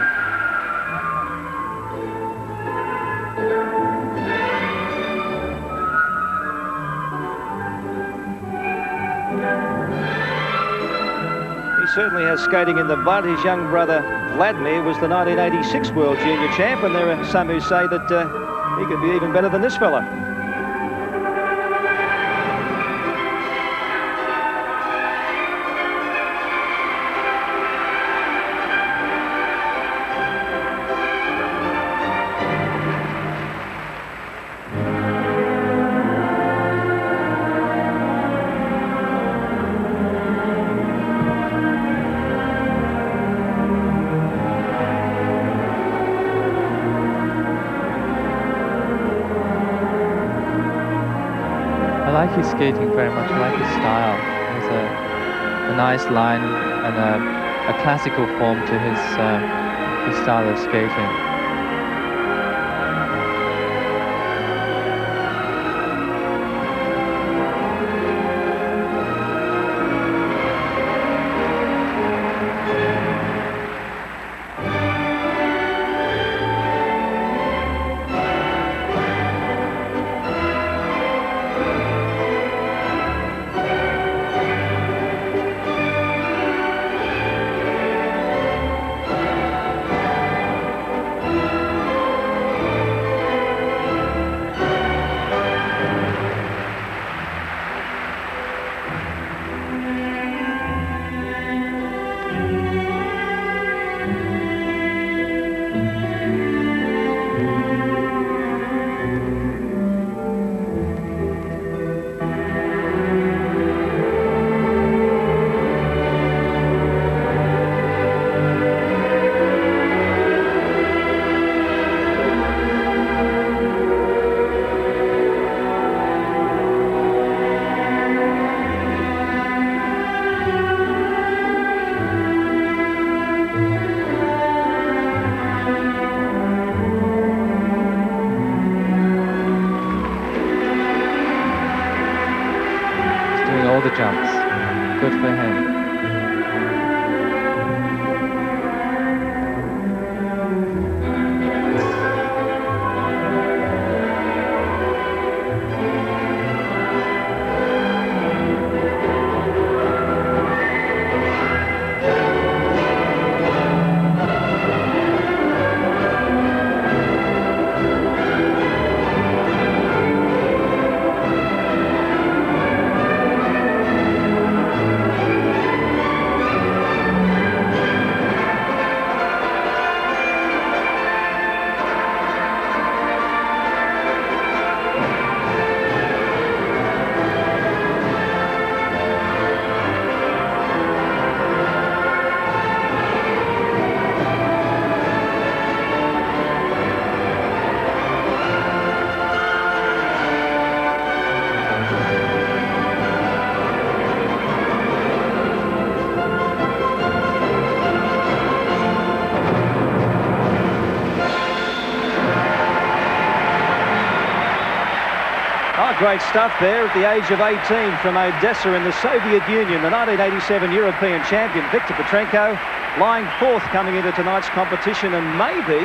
He certainly has skating in the blood. His young brother Vladimir was the 1986 World Junior Champ, and there are some who say that he could be even better than this fella. I like his skating very much. I like his style. There's a nice line and a classical form to his style of skating. All the jumps. Good for him. Great stuff there at the age of 18 from Odessa in the Soviet Union, the 1987 European champion Viktor Petrenko, lying fourth coming into tonight's competition, and maybe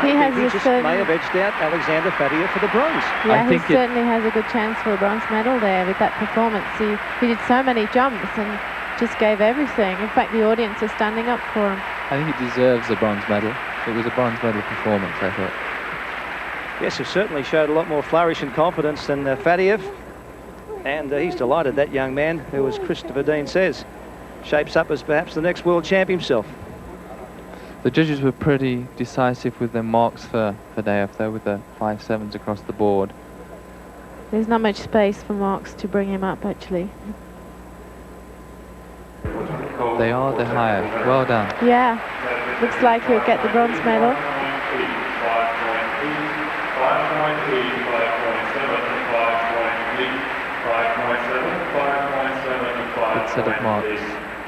he may have edged out Aleksandr Fadeyev for the bronze. Yeah, he certainly has a good chance for a bronze medal there with that performance. He did so many jumps and just gave everything. In fact, the audience is standing up for him. I think he deserves a bronze medal. It was a bronze medal performance, I thought. Yes, he certainly showed a lot more flourish and confidence than Fadeyev, and he's delighted, that young man, who, as Christopher Dean says, shapes up as perhaps the next world champ himself. The judges were pretty decisive with their marks for Fadeyev, though, with the 5-7s across the board. There's not much space for marks to bring him up, actually. They are the higher. Well done. Yeah, looks like he'll get the bronze medal. 5.8, 5.7, 5.7, Good set of marks.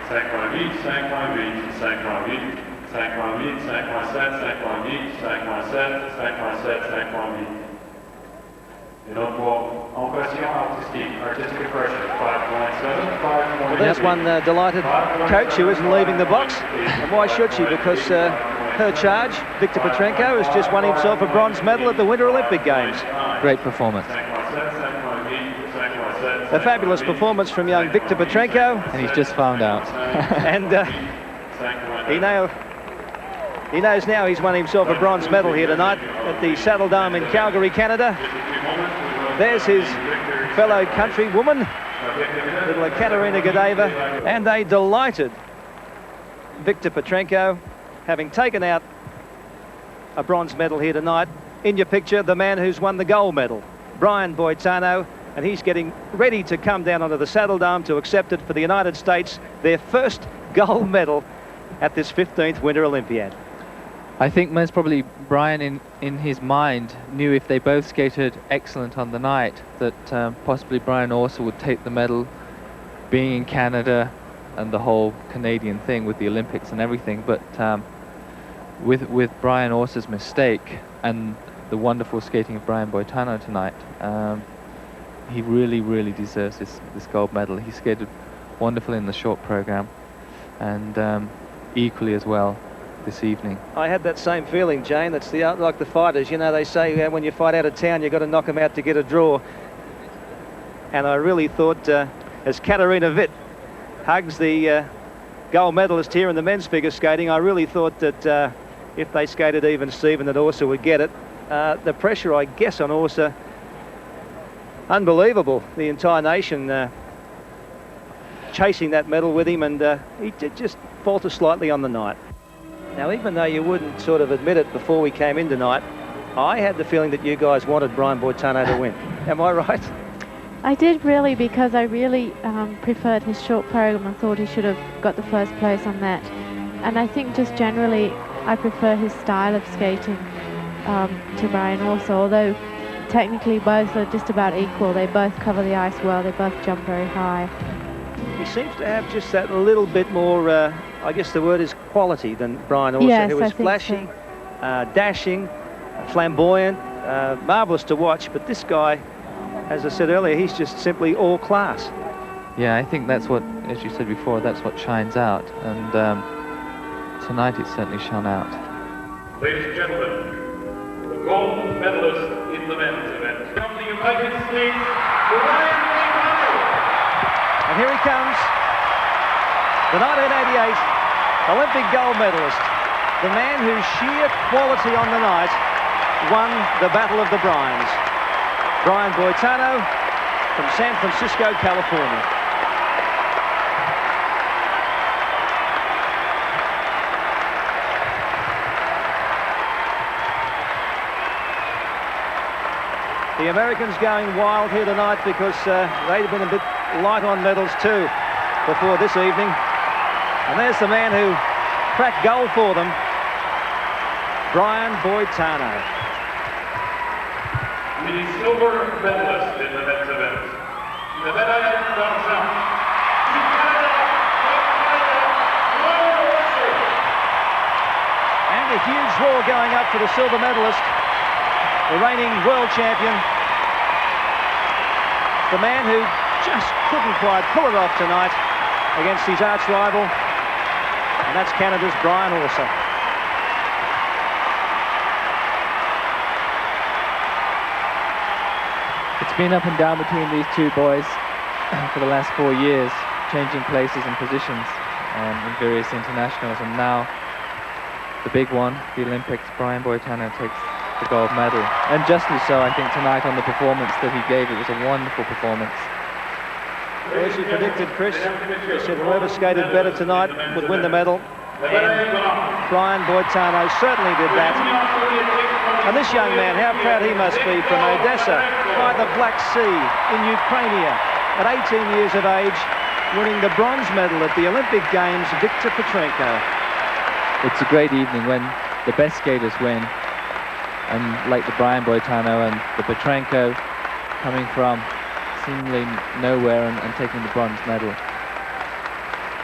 5.8, 5.8, 5.8, 5.8, 5.7, 5.8, 5.7, 5.7, 5.8. Et donc pour en question artistic expression, 5.7, 5.8. Well, there's one delighted coach who isn't leaving the box, and why should she? Because her charge, Viktor Petrenko, has just won himself a bronze medal at the Winter Olympic Games. Great performance. A fabulous performance from young Viktor Petrenko. And he's just found out. And he knows now he's won himself a bronze medal here tonight at the Saddle Dome in Calgary, Canada. There's his fellow countrywoman, little Ekaterina Godeva, and a delighted Viktor Petrenko, having taken out a bronze medal here tonight. In your picture, the man who's won the gold medal, Brian Boitano, and he's getting ready to come down onto the Saddle Dome to accept it for the United States, their first gold medal at this 15th Winter Olympiad. I think most probably Brian in his mind knew if they both skated excellent on the night that possibly Brian Orser would take the medal, being in Canada and the whole Canadian thing with the Olympics and everything. But with Brian Orser's mistake and the wonderful skating of Brian Boitano tonight, he really deserves this gold medal. He skated wonderfully in the short program and equally as well this evening. I had that same feeling, Jane. That's like the fighters, you know, they say when you fight out of town you've got to knock them out to get a draw. And I really thought as Katarina Witt hugs the gold medalist here in the men's figure skating, I really thought that if they skated even Steven, that Orser would get it. The pressure, I guess, on Orser, unbelievable. The entire nation chasing that medal with him, and he did just falter slightly on the night. Now, even though you wouldn't sort of admit it before we came in tonight, I had the feeling that you guys wanted Brian Boitano to win. Am I right? I did really, because I really preferred his short program. I thought he should have got the first place on that. And I think just generally I prefer his style of skating to Brian Orser, although technically both are just about equal. They both cover the ice well, they both jump very high. He seems to have just that little bit more, I guess the word is quality, than Brian Orser, yes, who is flashy, so. Dashing, flamboyant, marvellous to watch. But this guy, as I said earlier, he's just simply all class. Yeah, I think that's what, as you said before, that's what shines out. And tonight it certainly shone out. Ladies and gentlemen, the gold medalist in the men's event from the United States, Brian Boitano. And here he comes, the 1988 Olympic gold medalist, the man whose sheer quality on the night won the Battle of the Brians. Brian Boitano from San Francisco, California. The Americans going wild here tonight because they've been a bit light on medals too before this evening. And there's the man who cracked gold for them, Brian Boitano. The silver medalist in the men's event, the medal d'argent. And a huge roar going up for the silver medalist, the reigning world champion, the man who just couldn't quite pull it off tonight against his arch rival, and that's Canada's Brian Orser. It's been up and down between these two boys for the last 4 years, changing places and positions in various internationals, and now the big one, the Olympics, Brian Boitano takes the gold medal. And justly so, I think, tonight on the performance that he gave. It was a wonderful performance. Well, as you predicted, Chris, you said whoever skated better tonight would win the medal. And Brian Boitano certainly did that. And this young man, how proud he must be, from Odessa, by the Black Sea, in Ukraine, at 18 years of age, winning the bronze medal at the Olympic Games, Viktor Petrenko. It's a great evening when the best skaters win, and like the Brian Boitano and the Petrenko coming from seemingly nowhere and taking the bronze medal.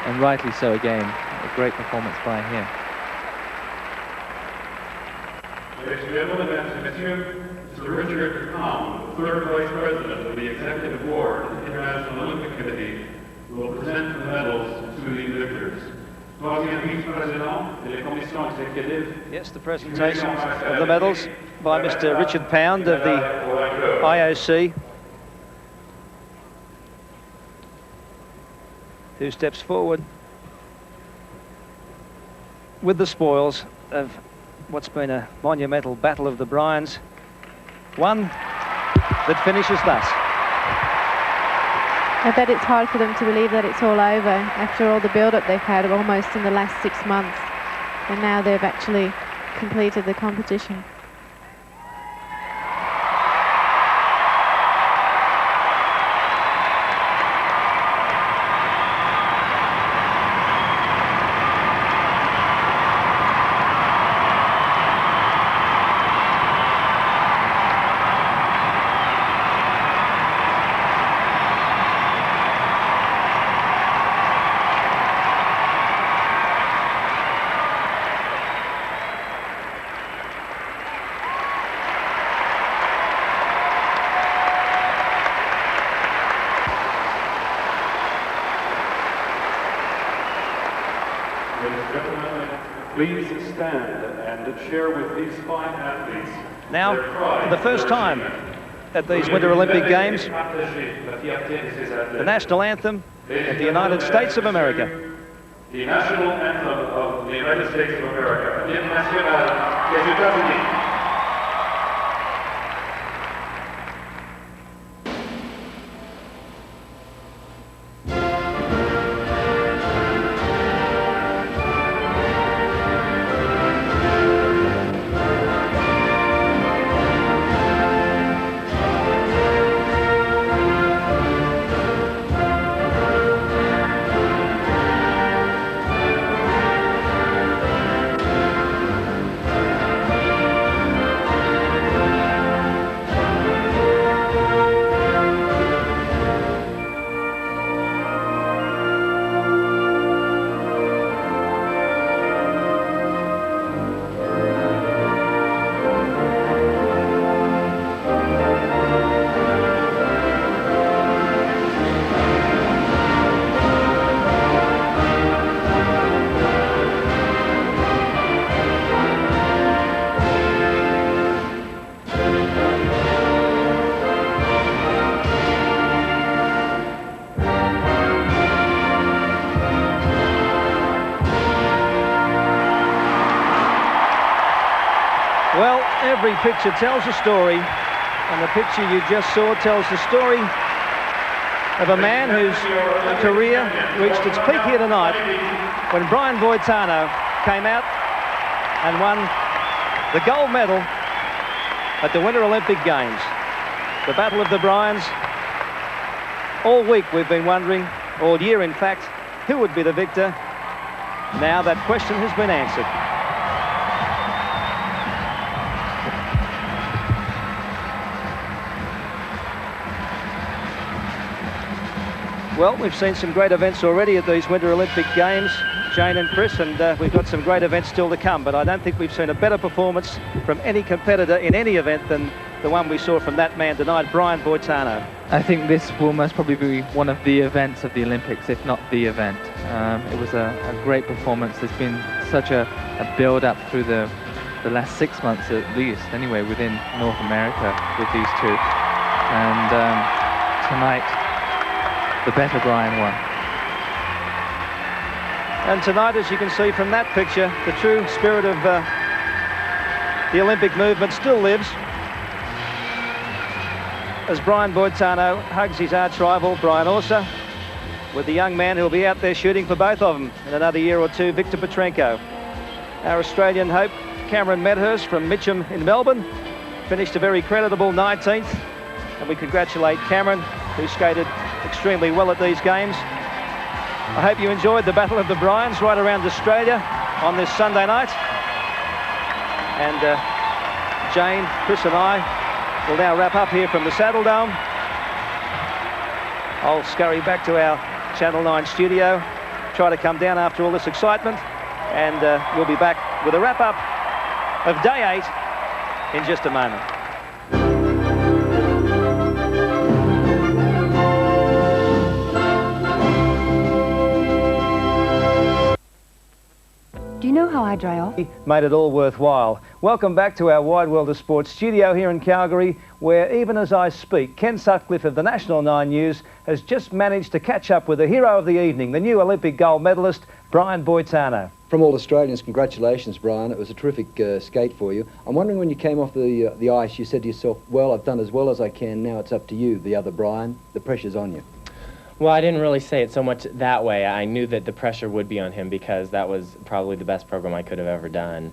And rightly so again, a great performance by him. Ladies and gentlemen, Mr. Richard Kahn, third vice president of the Executive Board of the International Olympic Committee, will present the medals to the victors. Yes, the presentation of the medals by Mr. Richard Pound of the IOC. who steps forward with the spoils of what's been a monumental battle of the Bryans. One that finishes thus. I bet it's hard for them to believe that it's all over after all the build-up they've had almost in the last 6 months. And now they've actually completed the competition. Please stand and share with these fine athletes. Now, for the first time at these Winter Olympic Games, the national anthem of the United States of America. The national anthem of the United States of America. L'hymne national des États-Unis. Every picture tells a story, and the picture you just saw tells the story of a man whose career reached its peak here tonight when Brian Boitano came out and won the gold medal at the Winter Olympic Games. The Battle of the Bryans. All week we've been wondering, all year in fact, who would be the victor. Now that question has been answered. Well, we've seen some great events already at these Winter Olympic Games, Jayne and Chris, and we've got some great events still to come, but I don't think we've seen a better performance from any competitor in any event than the one we saw from that man tonight, Brian Boitano. I think this will most probably be one of the events of the Olympics, if not the event. It was a great performance. There's been such a build-up through the last 6 months at least, anyway, within North America with these two. And tonight, the better Brian won. And tonight, as you can see from that picture, the true spirit of the Olympic movement still lives as Brian Boitano hugs his arch-rival, Brian Orser, with the young man who will be out there shooting for both of them in another year or two, Viktor Petrenko. Our Australian hope, Cameron Medhurst from Mitcham in Melbourne, finished a very creditable 19th, and we congratulate Cameron, who skated extremely well at these games. I hope you enjoyed the Battle of the Bryans right around Australia on this Sunday night. And Jayne, Chris and I will now wrap up here from the Saddle Dome. I'll scurry back to our Channel 9 studio, try to come down after all this excitement, and we'll be back with a wrap-up of Day 8 in just a moment. Do you know how hydro. Made it all worthwhile. Welcome back to our Wide World of Sports studio here in Calgary, where even as I speak, Ken Sutcliffe of the National 9 News has just managed to catch up with the hero of the evening, the new Olympic gold medalist, Brian Boitano. From all Australians, congratulations, Brian. It was a terrific skate for you. I'm wondering, when you came off the ice, you said to yourself, well, I've done as well as I can, now it's up to you, the other Brian. The pressure's on you. Well, I didn't really say it so much that way. I knew that the pressure would be on him because that was probably the best program I could have ever done.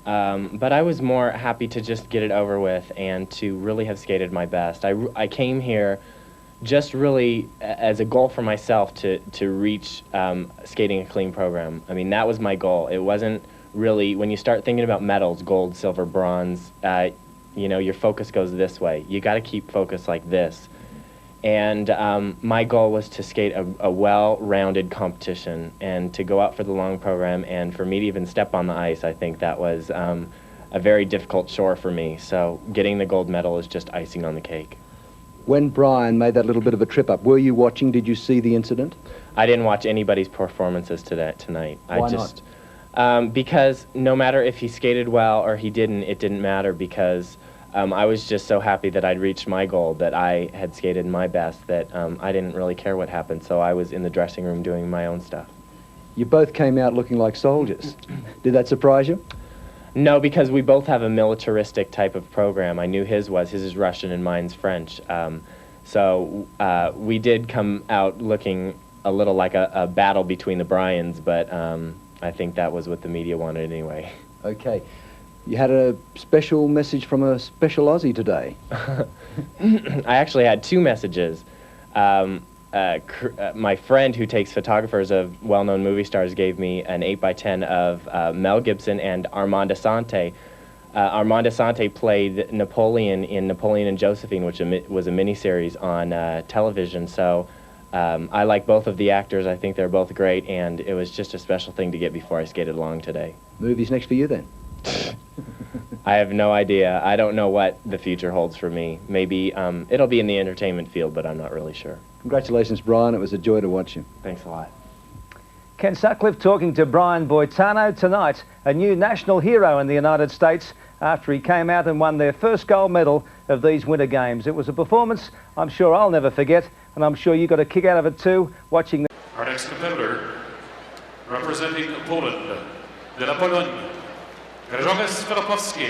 But I was more happy to just get it over with and to really have skated my best. I came here just really as a goal for myself to reach skating a clean program. I mean, that was my goal. It wasn't really, when you start thinking about medals, gold, silver, bronze, you know, your focus goes this way. You got to keep focus like this. And my goal was to skate a well-rounded competition and to go out for the long program, and for me to even step on the ice, I think that was a very difficult chore for me. So getting the gold medal is just icing on the cake. When Brian made that little bit of a trip up, were you watching? Did you see the incident? I didn't watch anybody's performances tonight. Why not? Because no matter if he skated well or he didn't, it didn't matter, because I was just so happy that I'd reached my goal, that I had skated my best, that I didn't really care what happened. So I was in the dressing room doing my own stuff. You both came out looking like soldiers. Did that surprise you? No, because we both have a militaristic type of program. I knew his is Russian and mine's French. So we did come out looking a little like a battle between the Bryans, but I think that was what the media wanted anyway. Okay. You had a special message from a special Aussie today. I actually had two messages. My friend who takes photographers of well-known movie stars gave me an 8x10 of Mel Gibson and Armand Assante. Armand Assante played Napoleon in Napoleon and Josephine, which was a miniseries on television. So I like both of the actors. I think they're both great, and it was just a special thing to get before I skated along today. Movies next for you then? I have no idea. I don't know what the future holds for me. Maybe it'll be in the entertainment field, but I'm not really sure. Congratulations, Brian. It was a joy to watch you. Thanks a lot. Ken Sutcliffe talking to Brian Boitano tonight, a new national hero in the United States after he came out and won their first gold medal of these Winter Games. It was a performance I'm sure I'll never forget, and I'm sure you got a kick out of it too, watching the... Our next competitor, representing Poland, de la Pologne, Grzegorz Filipowski.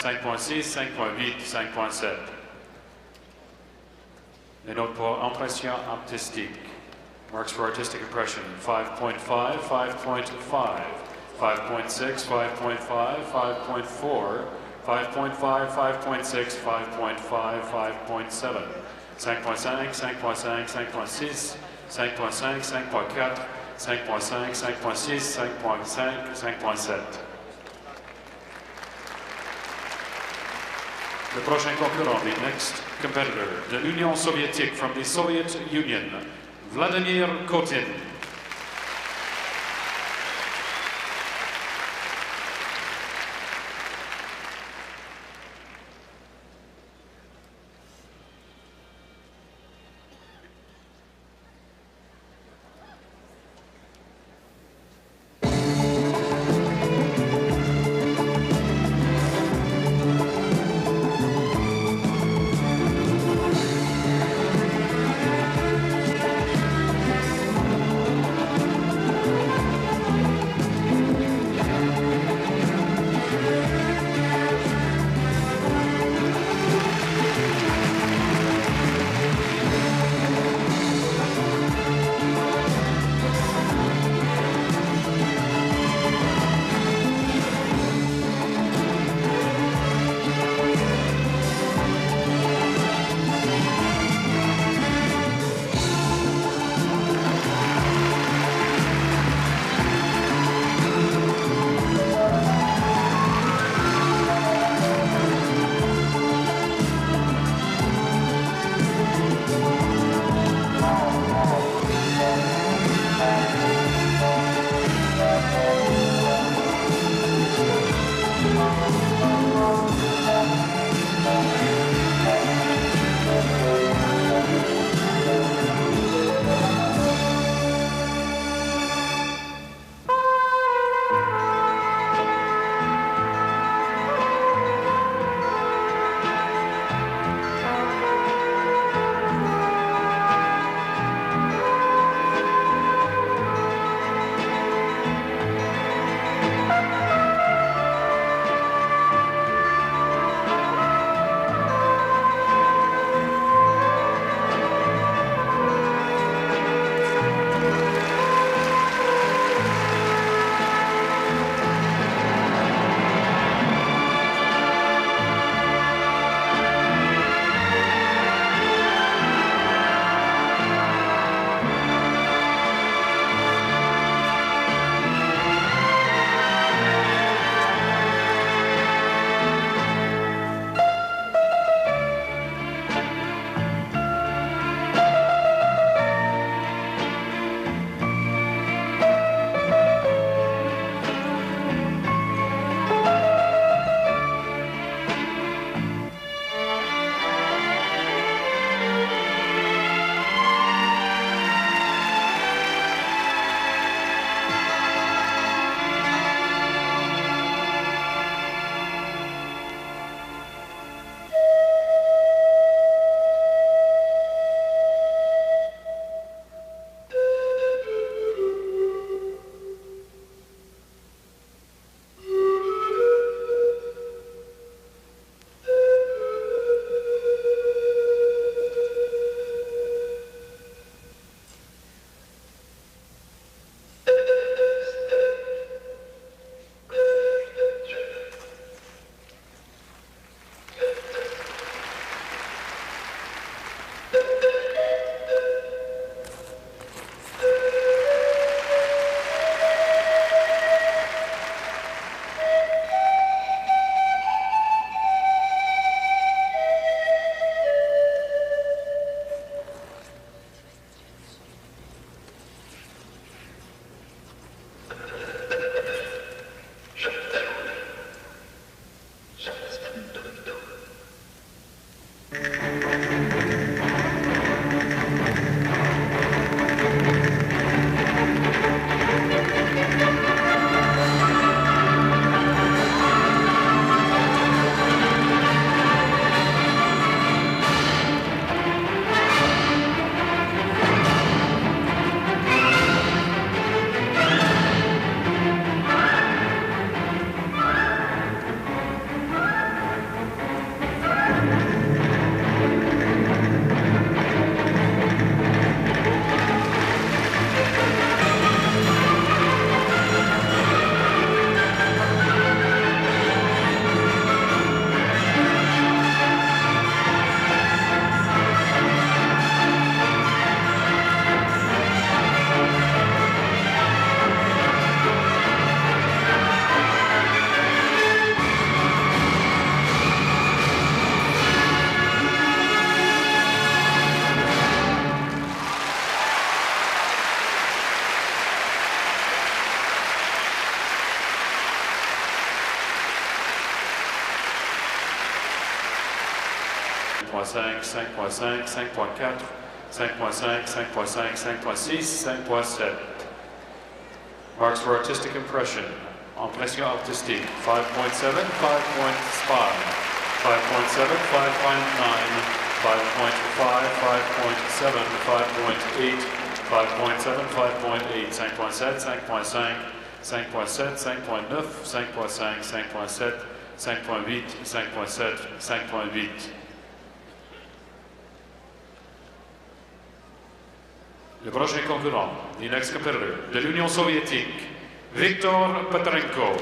5.6, 5.8, 5.7. Les notes pour impression artistique. Marks for artistic impression, 5.5, 5.5, 5.6, 5.5, 5.4, 5.5, 5.6, 5.5, 5.7, 5.5, 5.5, 5.6, 5.5, 5.4, 5.5, 5.6, 5.5, 5.7. Le prochain concurrent, the next competitor, de l'Union soviétique from the Soviet Union, Vladimir Kotin. 5.5, 5.5, 5.4, 5.5, 5.5, 5.6, 5.7. Marks for artistic impression. Impression artistique. 5.7, 5.5, 5.7, 5.9, 5.5, 5.7, 5.8, 5.7, 5.8, 5.7, 5.5, 5.7, 5.9, 5.5, 5.7, 5.8, 5.7, 5.8. Le prochain concurrent, the next competitor, de l'Union soviétique, Viktor Petrenko.